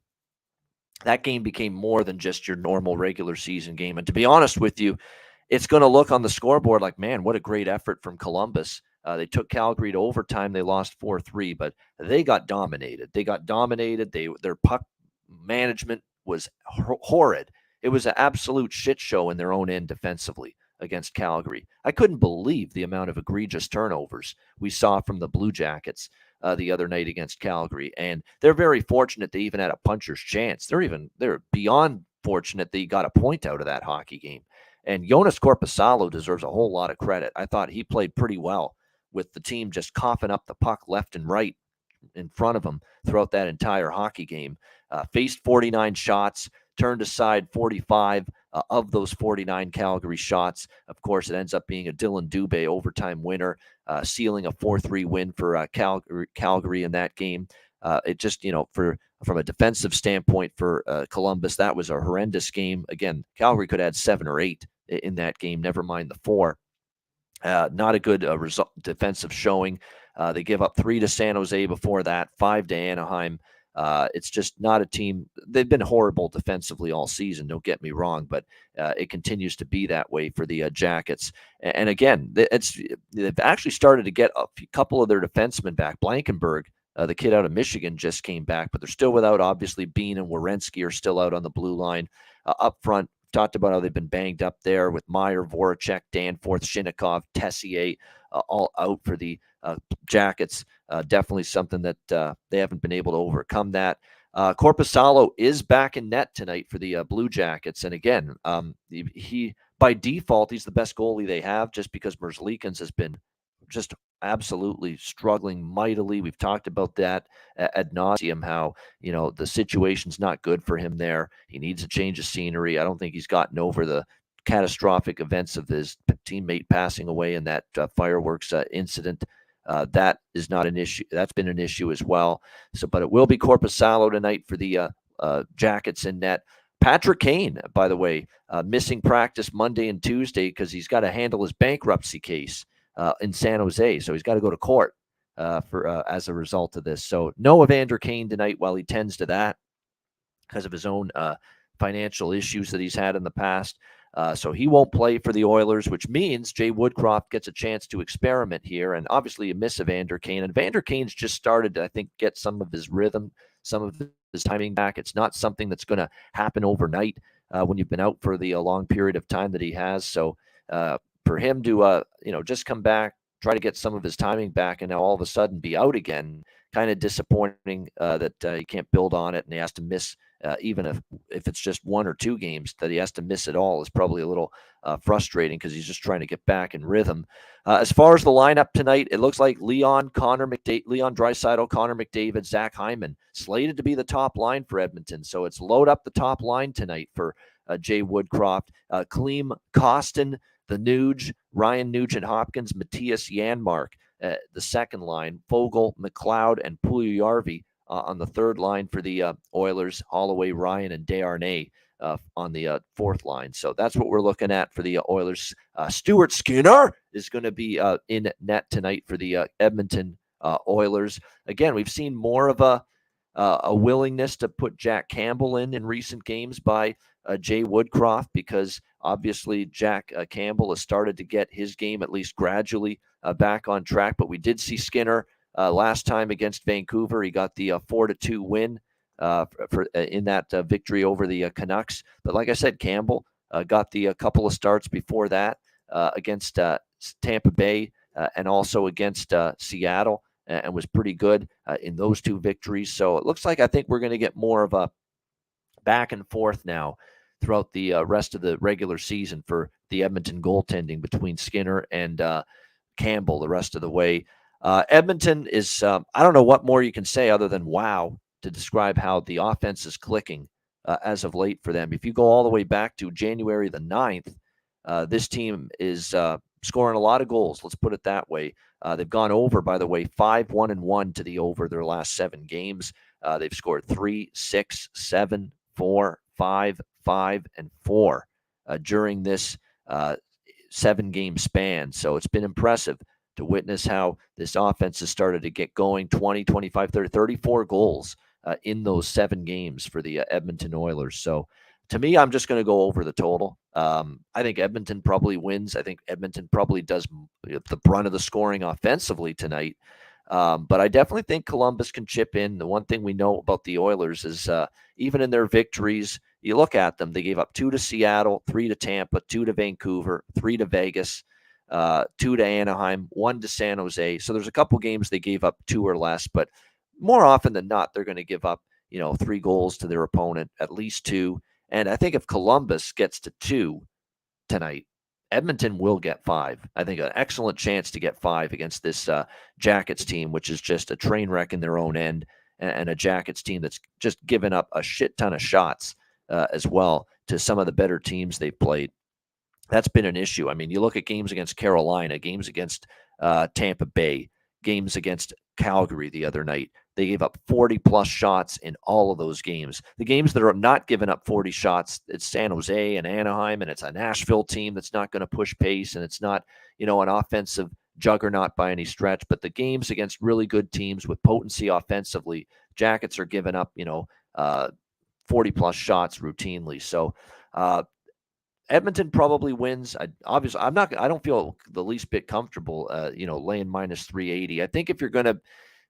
that game became more than just your normal regular season game. And to be honest with you, it's going to look on the scoreboard like, man, what a great effort from Columbus. They took Calgary to overtime. They lost 4-3, but they got dominated. Their puck management was horrid. It was an absolute shit show in their own end defensively against Calgary. I couldn't believe the amount of egregious turnovers we saw from the Blue Jackets the other night against Calgary. And they're very fortunate they even had a puncher's chance. They're beyond fortunate they got a point out of that hockey game. And Jonas Korpisalo deserves a whole lot of credit. I thought he played pretty well with the team just coughing up the puck left and right in front of him throughout that entire hockey game. Faced 49 shots, turned aside 45 of those 49 Calgary shots. Of course, it ends up being a Dylan Dubé overtime winner, sealing a 4-3 win for Calgary in that game. It just, from a defensive standpoint for Columbus, that was a horrendous game. Again, Calgary could add 7 or 8 in that game, never mind the 4. Not a good defensive showing. They give up 3 to San Jose before that, 5 to Anaheim. It's just not a team. They've been horrible defensively all season, don't get me wrong, but it continues to be that way for the Jackets. And again, they've actually started to get a couple of their defensemen back. Blankenberg, the kid out of Michigan, just came back, but they're still without, obviously, Bean and Werenski are still out on the blue line. Up front, talked about how they've been banged up there with Meyer, Voracek, Danforth, Shinnikov, Tessier, all out for the Jackets. Definitely something that they haven't been able to overcome that. Korpisalo is back in net tonight for the Blue Jackets. And again, he by default, he's the best goalie they have just because Merzlikins has been just absolutely struggling mightily. We've talked about that ad nauseum, how, the situation's not good for him there. He needs a change of scenery. I don't think he's gotten over the catastrophic events of his teammate passing away in that fireworks incident. That is not an issue. That's been an issue as well. But it will be Korpisalo tonight for the Jackets in net. Patrick Kane, by the way, missing practice Monday and Tuesday because he's got to handle his bankruptcy case in San Jose. So he's got to go to court as a result of this. So no Evander Kane tonight while he tends to that because of his own financial issues that he's had in the past. So he won't play for the Oilers, which means Jay Woodcroft gets a chance to experiment here. And obviously you miss Evander Kane. And Evander Kane's just started to, I think, get some of his rhythm, some of his timing back. It's not something that's going to happen overnight when you've been out for the long period of time that he has. So for him to, just come back, try to get some of his timing back, and now all of a sudden be out again, kind of disappointing that he can't build on it and he has to miss even if it's just 1 or 2 games that he has to miss it all is probably a little frustrating because he's just trying to get back in rhythm. As far as the lineup tonight, it looks like Leon Draisaitl, Connor McDavid, Zach Hyman slated to be the top line for Edmonton. So it's load up the top line tonight for Jay Woodcroft, Klim Kostin, the Nuge, Ryan Nugent-Hopkins, Matthias Janmark, the second line, Fogle, McLeod, and Puljujarvi on the third line for the Oilers, Holloway, Ryan, and Desharnais on the fourth line. So that's what we're looking at for the Oilers. Stuart Skinner is going to be in net tonight for the Edmonton Oilers. Again, we've seen more of a willingness to put Jack Campbell in recent games by Jay Woodcroft because obviously Jack Campbell has started to get his game at least gradually back on track. But we did see Skinner last time against Vancouver. He got the 4-2 win in that victory over the Canucks. But like I said, Campbell got the couple of starts before that against Tampa Bay and also against Seattle and was pretty good in those 2 victories. So it looks like I think we're going to get more of a back and forth now throughout the rest of the regular season for the Edmonton goaltending between Skinner and Campbell the rest of the way. Edmonton is, I don't know what more you can say other than wow to describe how the offense is clicking as of late for them. If you go all the way back to January the 9th, this team is scoring a lot of goals. Let's put it that way. They've gone over, by the way, 5-1-1 to the over their last 7 games. They've scored 3, 6, 7, 4, 5, 5, and 4 during this 7-game span. So it's been impressive to witness how this offense has started to get going. 20, 25, 30, 34 goals in those 7 games for the Edmonton Oilers. So to me, I'm just going to go over the total. I think Edmonton probably wins. I think Edmonton probably does the brunt of the scoring offensively tonight. But I definitely think Columbus can chip in. The one thing we know about the Oilers is even in their victories, you look at them, they gave up 2 to Seattle, 3 to Tampa, 2 to Vancouver, 3 to Vegas, 2 to Anaheim, 1 to San Jose. So there's a couple games they gave up 2 or less, but more often than not, they're going to give up, 3 goals to their opponent, at least 2. And I think if Columbus gets to 2 tonight, Edmonton will get 5. I think an excellent chance to get 5 against this Jackets team, which is just a train wreck in their own end, and a Jackets team that's just given up a shit ton of shots as well to some of the better teams they've played. That's been an issue. I mean, you look at games against Carolina, games against Tampa Bay, games against Calgary the other night. They gave up 40-plus shots in all of those games. The games that are not giving up 40 shots, it's San Jose and Anaheim, and it's a Nashville team that's not going to push pace, and it's not, an offensive juggernaut by any stretch. But the games against really good teams with potency offensively, Jackets are giving up, 40-plus shots routinely. So Edmonton probably wins. I don't feel the least bit comfortable, laying minus 380. I think if you're going to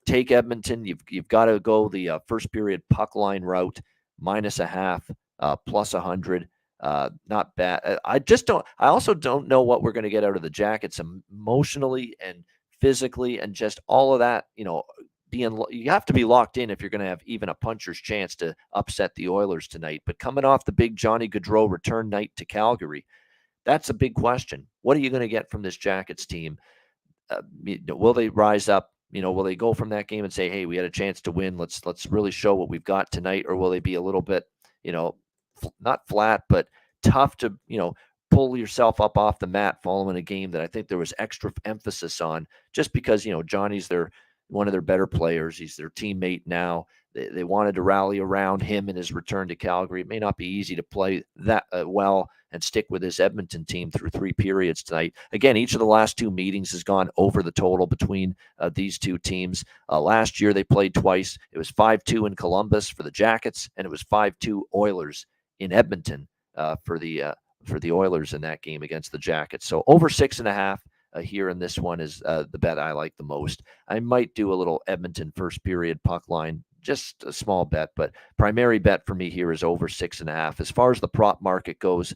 take Edmonton, you've got to go the first period puck line route, minus a half, plus 100. Not bad. I also don't know what we're going to get out of the Jackets emotionally and physically, and just all of that. You have to be locked in if you're going to have even a puncher's chance to upset the Oilers tonight. But coming off the big Johnny Gaudreau return night to Calgary, that's a big question. What are you going to get from this Jackets team? Will they rise up? Will they go from that game and say, hey, we had a chance to win. Let's really show what we've got tonight. Or will they be a little bit, not flat, but tough to, pull yourself up off the mat following a game that I think there was extra emphasis on, just because, Johnny's one of their better players. He's their teammate now. They wanted to rally around him in his return to Calgary. It may not be easy to play that well and stick with this Edmonton team through 3 periods tonight. Again, each of the last 2 meetings has gone over the total between these 2 teams. Last year they played twice. It was 5-2 in Columbus for the Jackets, and it was 5-2 Oilers in Edmonton for the Oilers in that game against the Jackets. So over 6.5. Here in this one is the bet I like the most. I might do a little Edmonton first period puck line, just a small bet, but primary bet for me here is over 6.5. As far as the prop market goes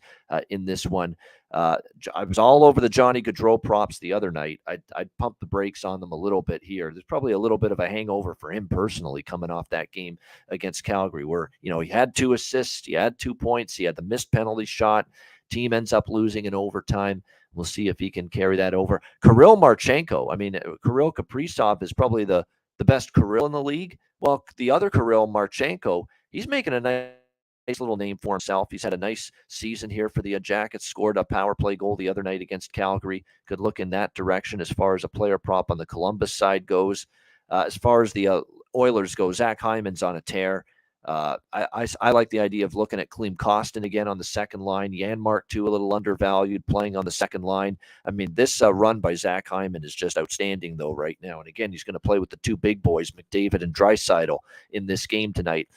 in this one, I was all over the Johnny Gaudreau props the other night. I'd pump the brakes on them a little bit here. There's probably a little bit of a hangover for him personally coming off that game against Calgary, where he had 2 assists, he had 2 points, he had the missed penalty shot. Team ends up losing in overtime. We'll see if he can carry that over. Kirill Marchenko. I mean, Kirill Kaprizov is probably the best Kirill in the league. Well, the other Kirill, Marchenko, he's making a nice little name for himself. He's had a nice season here for the Jackets. Scored a power play goal the other night against Calgary. Could look in that direction as far as a player prop on the Columbus side goes. As far as the Oilers go, Zach Hyman's on a tear. I like the idea of looking at Klim Kostin again on the second line. Janmark, too, a little undervalued, playing on the second line. I mean, this run by Zach Hyman is just outstanding, though, right now. And again, he's going to play with the 2 big boys, McDavid and Draisaitl, in this game tonight.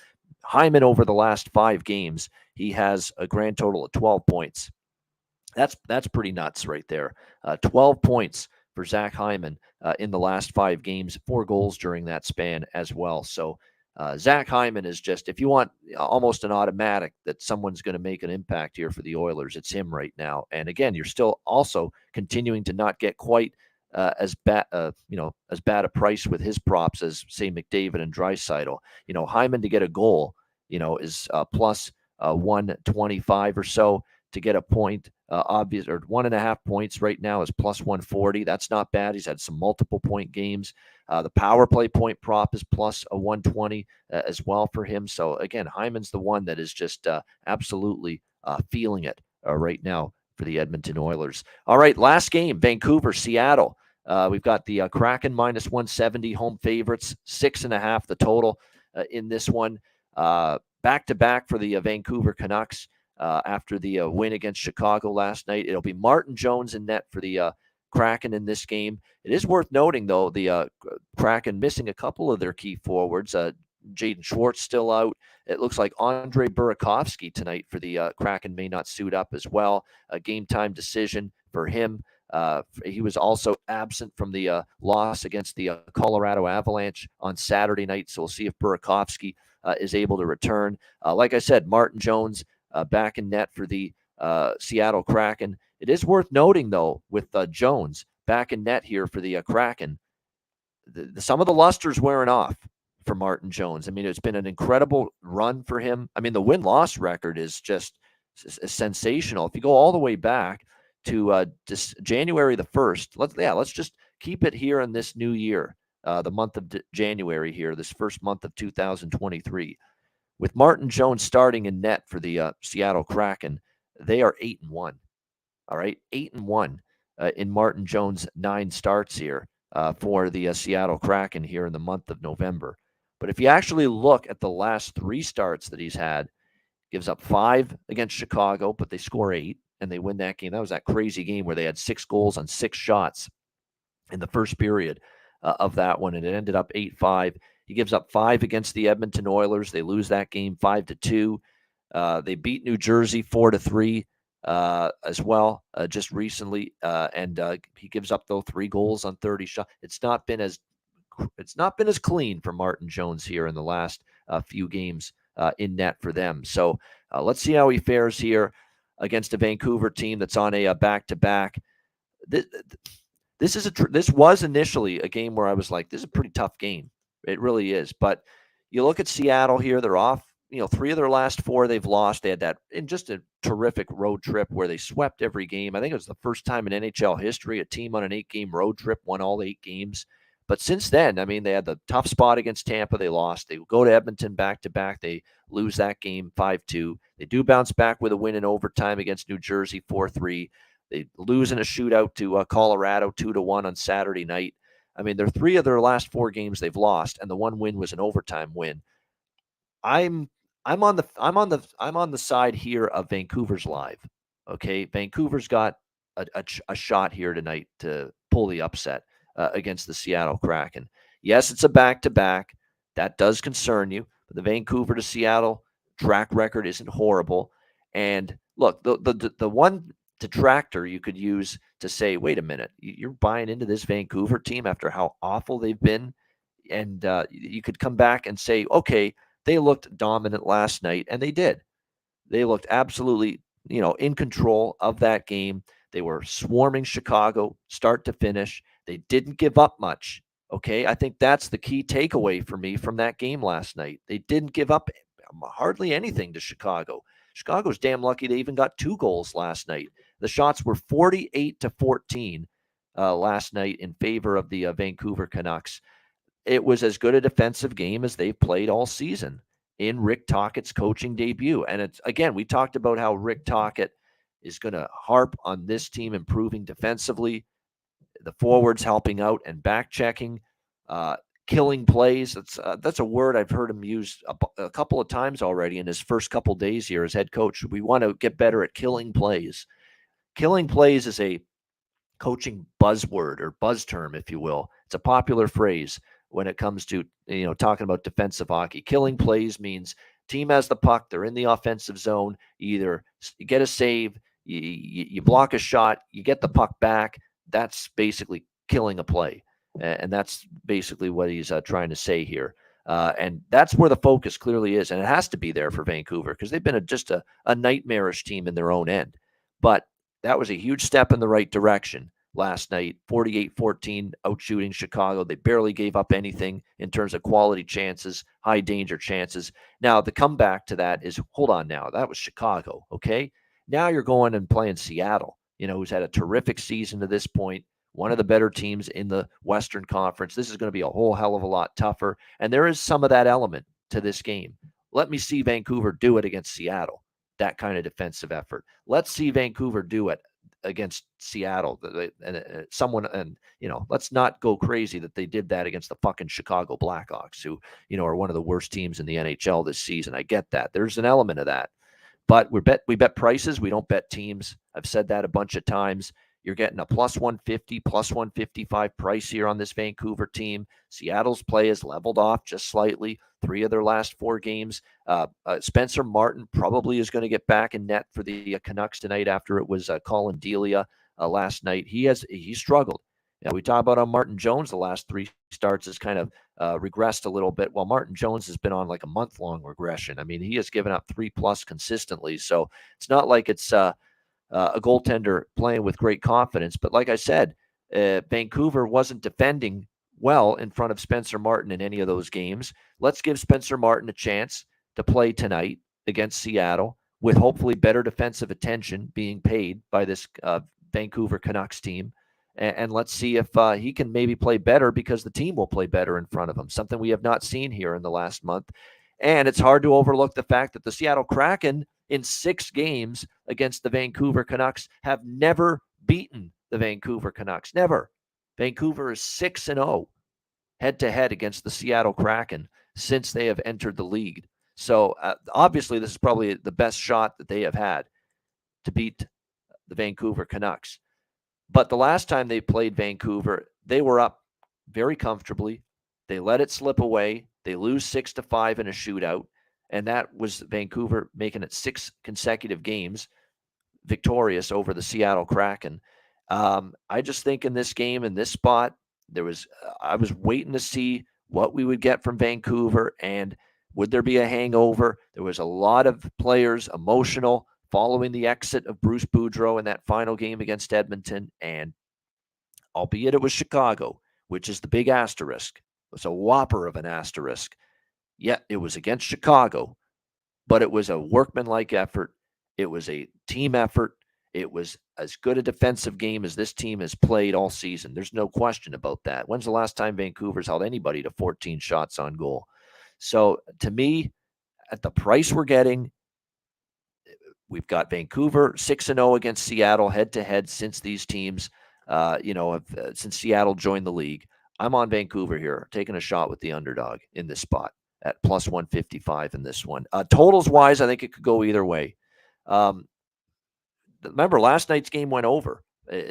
Hyman, over the last 5 games, he has a grand total of 12 points. That's pretty nuts right there. 12 points for Zach Hyman in the last 5 games, 4 goals during that span as well. So Zach Hyman is just, if you want almost an automatic that someone's going to make an impact here for the Oilers, it's him right now. And again, you're still also continuing to not get quite as bad a price with his props as, say, McDavid and Draisaitl. Hyman to get a goal, is plus 125 or so. To get a point, obvious, or 1.5 points right now is plus 140. That's not bad. He's had some multiple point games. The power play point prop is plus a 120 as well for him. So again, Hyman's the one that is just absolutely feeling it right now for the Edmonton Oilers. All right, last game, Vancouver, Seattle. We've got the Kraken minus 170 home favorites, 6.5 the total in this one. Back-to-back for the Vancouver Canucks. After the win against Chicago last night. It'll be Martin Jones in net for the Kraken in this game. It is worth noting, though, the Kraken missing a couple of their key forwards. Jaden Schwartz still out. It looks like Andre Burakovsky tonight for the Kraken may not suit up as well. A game-time decision for him. He was also absent from the loss against the Colorado Avalanche on Saturday night, so we'll see if Burakovsky is able to return. Like I said, Martin Jones back in net for the Seattle Kraken. It is worth noting, though, with Jones back in net here for the Kraken, some of the luster's wearing off for Martin Jones. I mean, it's been an incredible run for him. I mean, the win-loss record is just sensational. If you go all the way back to January the 1st, let's just keep it here in this new year, the month of January here, this first month of 2023. With Martin Jones starting in net for the Seattle Kraken, they are 8-1. All right, 8-1 in Martin Jones' 9 starts here for the Seattle Kraken here in the month of November. But if you actually look at the last 3 starts that he's had, gives up 5 against Chicago, but they score 8 and they win that game. That was that crazy game where they had 6 goals on 6 shots in the first period of that one, and it ended up 8-5. He gives up 5 against the Edmonton Oilers. They lose that game 5-2. They beat New Jersey 4-3 as well just recently, and he gives up though 3 goals on 30 shots. It's not been as clean for Martin Jones here in the last few games in net for them. So let's see how he fares here against a Vancouver team that's on a back-to-back. This was initially a game where I was like, this is a pretty tough game. It really is. But you look at Seattle here, they're off, 3 of their last 4 they've lost. They had that in just a terrific road trip where they swept every game. I think it was the first time in NHL history a team on an 8-game road trip won all 8 games. But since then, I mean, they had the tough spot against Tampa. They lost. They go to Edmonton back-to-back. They lose that game 5-2. They do bounce back with a win in overtime against New Jersey 4-3. They lose in a shootout to Colorado 2-1 on Saturday night. I mean, they're 3 of their last 4 games they've lost, and the one win was an overtime win. I'm on the side here of Vancouver's live. Okay, Vancouver's got a shot here tonight to pull the upset against the Seattle Kraken. Yes, it's a back-to-back. That does concern you. But the Vancouver to Seattle track record isn't horrible. And look, the one detractor you could use to say, wait a minute, you're buying into this Vancouver team after how awful they've been. And you could come back and say, okay, they looked dominant last night, and they did. They looked absolutely, in control of that game. They were swarming Chicago start to finish. They didn't give up much. Okay, I think that's the key takeaway for me from that game last night. They didn't give up hardly anything to Chicago. Chicago's damn lucky they even got 2 goals last night. The shots were 48-14 last night in favor of the Vancouver Canucks. It was as good a defensive game as they've played all season in Rick Tocchet's coaching debut. And it's, again, we talked about how Rick Tocchet is going to harp on this team improving defensively, the forwards helping out and back checking, killing plays. That's a word I've heard him use a couple of times already in his first couple of days here as head coach. We want to get better at killing plays. Killing plays is a coaching buzzword or buzz term, if you will. It's a popular phrase when it comes to talking about defensive hockey. Killing plays means team has the puck, they're in the offensive zone, you either get a save, you block a shot, you get the puck back. That's basically killing a play, and that's basically what he's trying to say here. And that's where the focus clearly is, and it has to be there for Vancouver because they've been just a nightmarish team in their own end. But that was a huge step in the right direction last night, 48-14, outshooting Chicago. They barely gave up anything in terms of quality chances, high danger chances. Now, the comeback to that is, hold on now, that was Chicago, okay? Now you're going and playing Seattle, who's had a terrific season to this point, one of the better teams in the Western Conference. This is going to be a whole hell of a lot tougher, and there is some of that element to this game. Let me see Vancouver do it against Seattle, that kind of defensive effort. Let's see Vancouver do it against Seattle, let's not go crazy that they did that against the fucking Chicago Blackhawks, who, are one of the worst teams in the NHL this season. I get that. There's an element of that. But we bet prices. We don't bet teams. I've said that a bunch of times. You're getting a plus 150, plus 155 price here on this Vancouver team. Seattle's play is leveled off just slightly. 3 of their last 4 games. Spencer Martin probably is going to get back in net for the Canucks tonight after it was Colin Delia last night. He struggled. We talk about on Martin Jones, the last 3 starts has kind of regressed a little bit, while Martin Jones has been on like a month-long regression. I mean, he has given up 3+ consistently. So it's not like it's a goaltender playing with great confidence. But like I said, Vancouver wasn't defending well in front of Spencer Martin in any of those games. Let's give Spencer Martin a chance to play tonight against Seattle. with hopefully better defensive attention being paid by this Vancouver Canucks team. And let's see if he can maybe play better, because the team will play better in front of him, something we have not seen here in the last month. And it's hard to overlook the fact that the Seattle Kraken in 6 games against the Vancouver Canucks have never beaten the Vancouver Canucks. Never. Vancouver is 6-0 head-to-head against the Seattle Kraken since they have entered the league. So obviously this is probably the best shot that they have had to beat the Vancouver Canucks. But the last time they played Vancouver, they were up very comfortably. They let it slip away. They lose 6-5 in a shootout. And that was Vancouver making it 6 consecutive games victorious over the Seattle Kraken. I just think in this game, in this spot, I was waiting to see what we would get from Vancouver, and would there be a hangover? There was a lot of players emotional following the exit of Bruce Boudreau in that final game against Edmonton, and albeit it was Chicago, which is the big asterisk. It's a whopper of an asterisk. Yeah, it was against Chicago, but it was a workmanlike effort. It was a team effort. It was as good a defensive game as this team has played all season. There's no question about that. When's the last time Vancouver's held anybody to 14 shots on goal? So to me, at the price we're getting, we've got Vancouver 6-0 against Seattle head-to-head since these teams, since Seattle joined the league. I'm on Vancouver here, taking a shot with the underdog in this spot at plus 155 in this one. Totals-wise, I think it could go either way. Remember, last night's game went over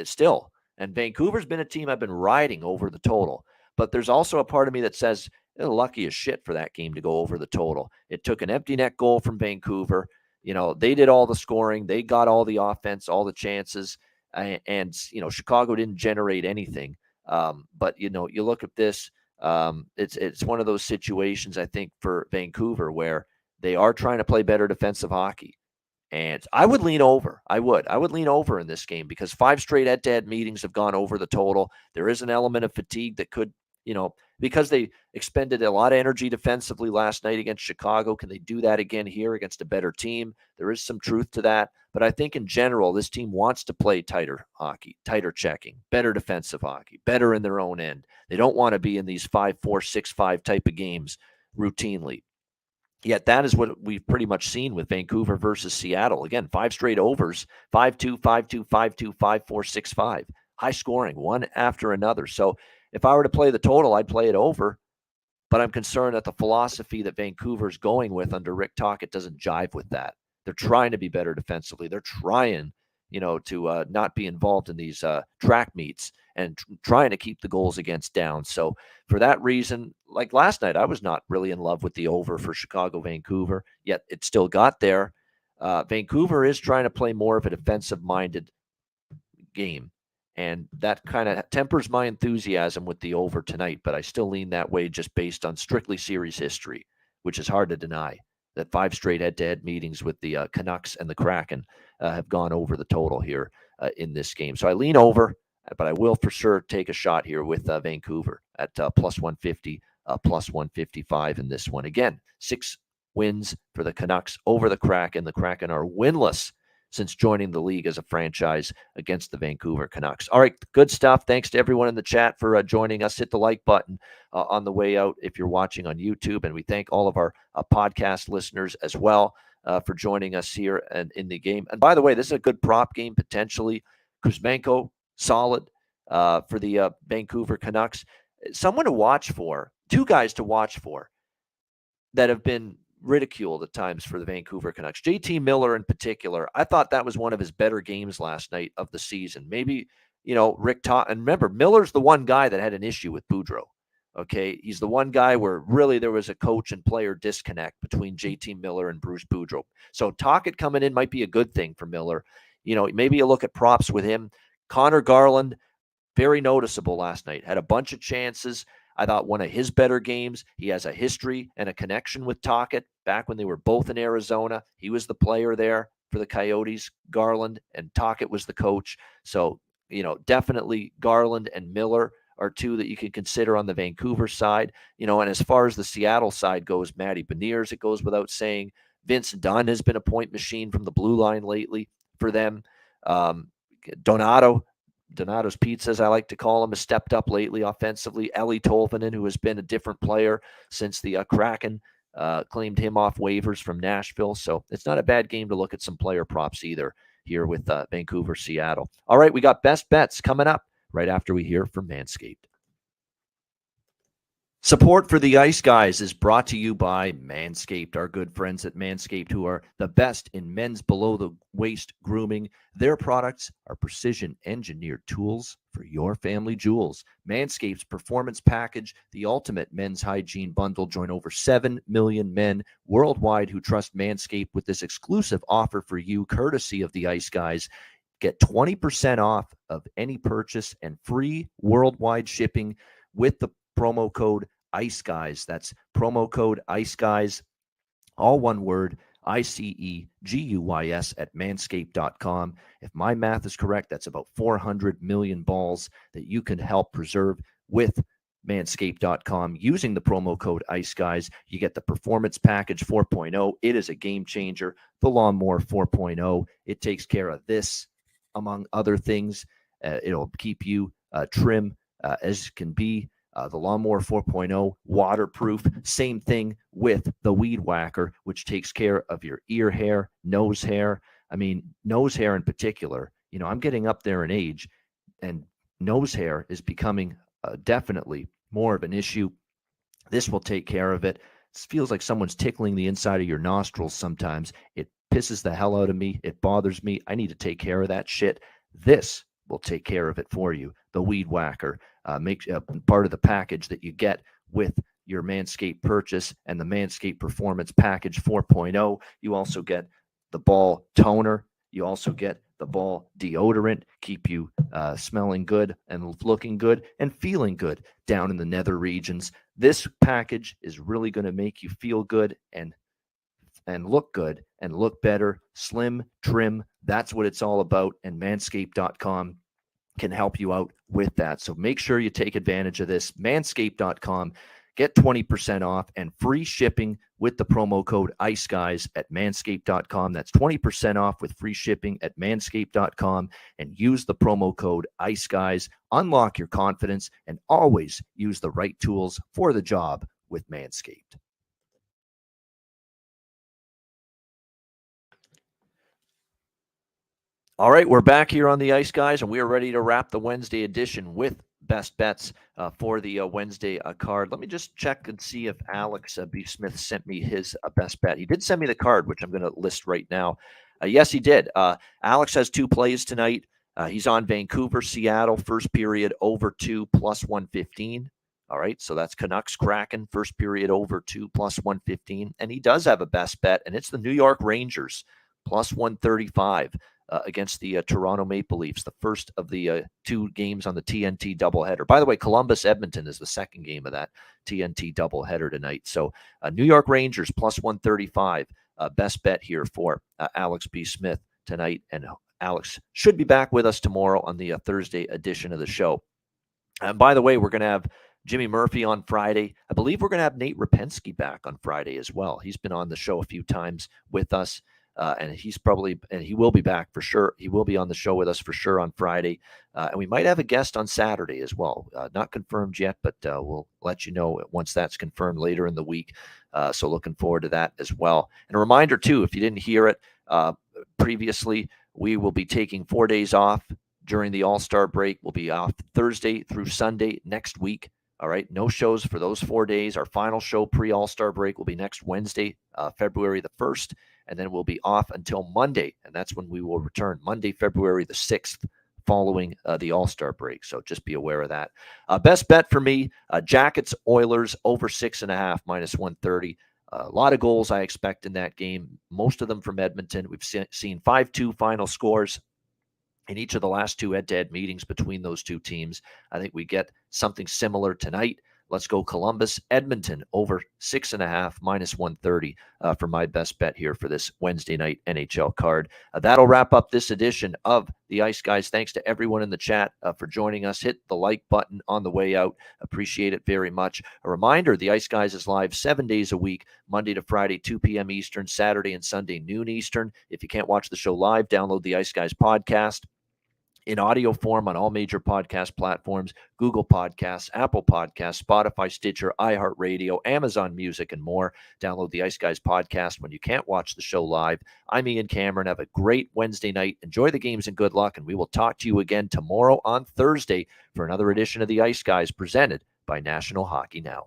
still, and Vancouver's been a team I've been riding over the total. But there's also a part of me that says they're lucky as shit for that game to go over the total. It took an empty net goal from Vancouver. They did all the scoring. They got all the offense, all the chances, and Chicago didn't generate anything. But you look at this, it's one of those situations, I think, for Vancouver where they are trying to play better defensive hockey. And I would lean over. I would lean over in this game, because 5 straight head-to-head meetings have gone over the total. There is an element of fatigue that could, because they expended a lot of energy defensively last night against Chicago. Can they do that again here against a better team? There is some truth to that. But I think in general, this team wants to play tighter hockey, tighter checking, better defensive hockey, better in their own end. They don't want to be in these 5-4, 6-5 type of games routinely. Yet that is what we've pretty much seen with Vancouver versus Seattle. Again, 5 straight overs, 5-2, 5-2, 5-2, 5-4, 6-5. High scoring, one after another. So if I were to play the total, I'd play it over. But I'm concerned that the philosophy that Vancouver's going with under Rick Tocchet doesn't jive with that. They're trying to be better defensively. They're trying, to not be involved in these track meets and trying to keep the goals against down. So for that reason, like last night, I was not really in love with the over for Chicago-Vancouver, yet it still got there. Vancouver is trying to play more of a defensive-minded game, and that kind of tempers my enthusiasm with the over tonight, but I still lean that way just based on strictly series history, which is hard to deny. That 5 straight head-to-head meetings with the Canucks and the Kraken have gone over the total here in this game. So I lean over, but I will for sure take a shot here with Vancouver at plus 150, plus 155 in this one. Again, 6 wins for the Canucks over the Kraken. The Kraken are winless since joining the league as a franchise against the Vancouver Canucks. All right, good stuff. Thanks to everyone in the chat for joining us. Hit the like button on the way out if you're watching on YouTube. And we thank all of our podcast listeners as well for joining us here and in the game. And by the way, this is a good prop game potentially. Kuzmenko, solid for the Vancouver Canucks. Someone to watch for, 2 guys to watch for that have been ridiculed at times for the Vancouver Canucks. JT Miller in particular, I thought that was one of his better games last night of the season. Maybe, Rick Tocchet, and remember, Miller's the one guy that had an issue with Boudreau. Okay, he's the one guy where really there was a coach and player disconnect between JT Miller and Bruce Boudreau. So Tocchet coming in might be a good thing for Miller. Maybe you look at props with him. Connor Garland, very noticeable last night. Had a bunch of chances. I thought one of his better games. He has a history and a connection with Tocchet. Back when they were both in Arizona, he was the player there for the Coyotes, Garland, and Tocchet was the coach. So, definitely Garland and Miller are 2 that you can consider on the Vancouver side. And as far as the Seattle side goes, Matty Beniers, it goes without saying. Vince Dunn has been a point machine from the blue line lately for them. Donato's Pizzas, I like to call him, has stepped up lately offensively. Eli Tolvanen, who has been a different player since the Kraken claimed him off waivers from Nashville. So it's not a bad game to look at some player props either here with Vancouver, Seattle. All right, we got best bets coming up right after we hear from Manscaped. Support for the Ice Guys is brought to you by Manscaped, our good friends at Manscaped, who are the best in men's below-the-waist grooming. Their products are precision-engineered tools for your family jewels. Manscaped's Performance Package, the ultimate men's hygiene bundle. Join over 7 million men worldwide who trust Manscaped with this exclusive offer for you, courtesy of the Ice Guys. Get 20% off of any purchase and free worldwide shipping with the promo code Ice Guys. That's promo code Ice Guys, all one word, ICEGUYS at manscaped.com. If my math is correct, that's about 400 million balls that you can help preserve with manscaped.com using the promo code Ice Guys. You get the Performance Package 4.0. It is a game changer. The Lawnmower 4.0. It takes care of this, among other things. It'll keep you trim as can be. The Lawnmower 4.0, waterproof. Same thing with the Weed Whacker, which takes care of your ear hair, nose hair. I mean, nose hair in particular. You know, I'm getting up there in age, and nose hair is becoming definitely more of an issue. This will take care of it. It feels like someone's tickling the inside of your nostrils sometimes. It pisses the hell out of me. It bothers me. I need to take care of that shit. This will take care of it for you. The Weed Whacker makes part of the package that you get with your Manscaped purchase and the Manscaped Performance Package 4.0. You also get the ball toner. You also get the ball deodorant, keep you smelling good and looking good and feeling good down in the nether regions. This package is really going to make you feel good and look good and look better, slim, trim. That's what it's all about. And manscaped.com can help you out with that. So make sure you take advantage of this. Manscaped.com. Get 20% off and free shipping with the promo code IceGuys at manscaped.com. That's 20% off with free shipping at manscaped.com, and use the promo code IceGuys. Unlock your confidence and always use the right tools for the job with Manscaped. All right, we're back here on the Ice Guys, and we are ready to wrap the Wednesday edition with best bets for the Wednesday card. Let me just check and see if Alex B. Smith sent me his best bet. He did send me the card, which I'm going to list right now. Yes, he did. Alex has two plays tonight. He's on Vancouver, Seattle, first period over 2 plus 115. All right, so that's Canucks Kraken, first period over 2 plus 115. And he does have a best bet, and it's the New York Rangers, plus 135. Against the Toronto Maple Leafs, the first of the two games on the TNT doubleheader. By the way, Columbus-Edmonton is the second game of that TNT doubleheader tonight. So New York Rangers plus 135, best bet here for Alex B. Smith tonight. And Alex should be back with us tomorrow on the Thursday edition of the show. And by the way, we're going to have Jimmy Murphy on Friday. I believe we're going to have Nate Rapensky back on Friday as well. He's been on the show a few times with us. And he will be back for sure. He will be on the show with us for sure on Friday. And we might have a guest on Saturday as well. Not confirmed yet, but we'll let you know once that's confirmed later in the week. So looking forward to that as well. And a reminder, too, if you didn't hear it previously, we will be taking 4 days off during the All-Star break. We'll be off Thursday through Sunday next week. All right, no shows for those 4 days. Our final show pre-All-Star break will be next Wednesday, February the 1st. And then we'll be off until Monday, and that's when we will return, Monday, February the 6th, following the All-Star break. So just be aware of that. Best bet for me, Jackets, Oilers, over 6.5, minus 130. A lot of goals I expect in that game, most of them from Edmonton. We've seen 5-2 final scores in each of the last two head-to-head meetings between those two teams. I think we get something similar tonight. Let's go Columbus, Edmonton over 6.5 minus 130 for my best bet here for this Wednesday night NHL card. That'll wrap up this edition of the Ice Guys. Thanks to everyone in the chat for joining us. Hit the like button on the way out. Appreciate it very much. A reminder, the Ice Guys is live 7 days a week, Monday to Friday, 2 p.m. Eastern, Saturday and Sunday, noon Eastern. If you can't watch the show live, download the Ice Guys podcast in audio form on all major podcast platforms: Google Podcasts, Apple Podcasts, Spotify, Stitcher, iHeartRadio, Amazon Music, and more. Download the Ice Guys podcast when you can't watch the show live. I'm Ian Cameron. Have a great Wednesday night. Enjoy the games and good luck, and we will talk to you again tomorrow on Thursday for another edition of the Ice Guys presented by National Hockey Now.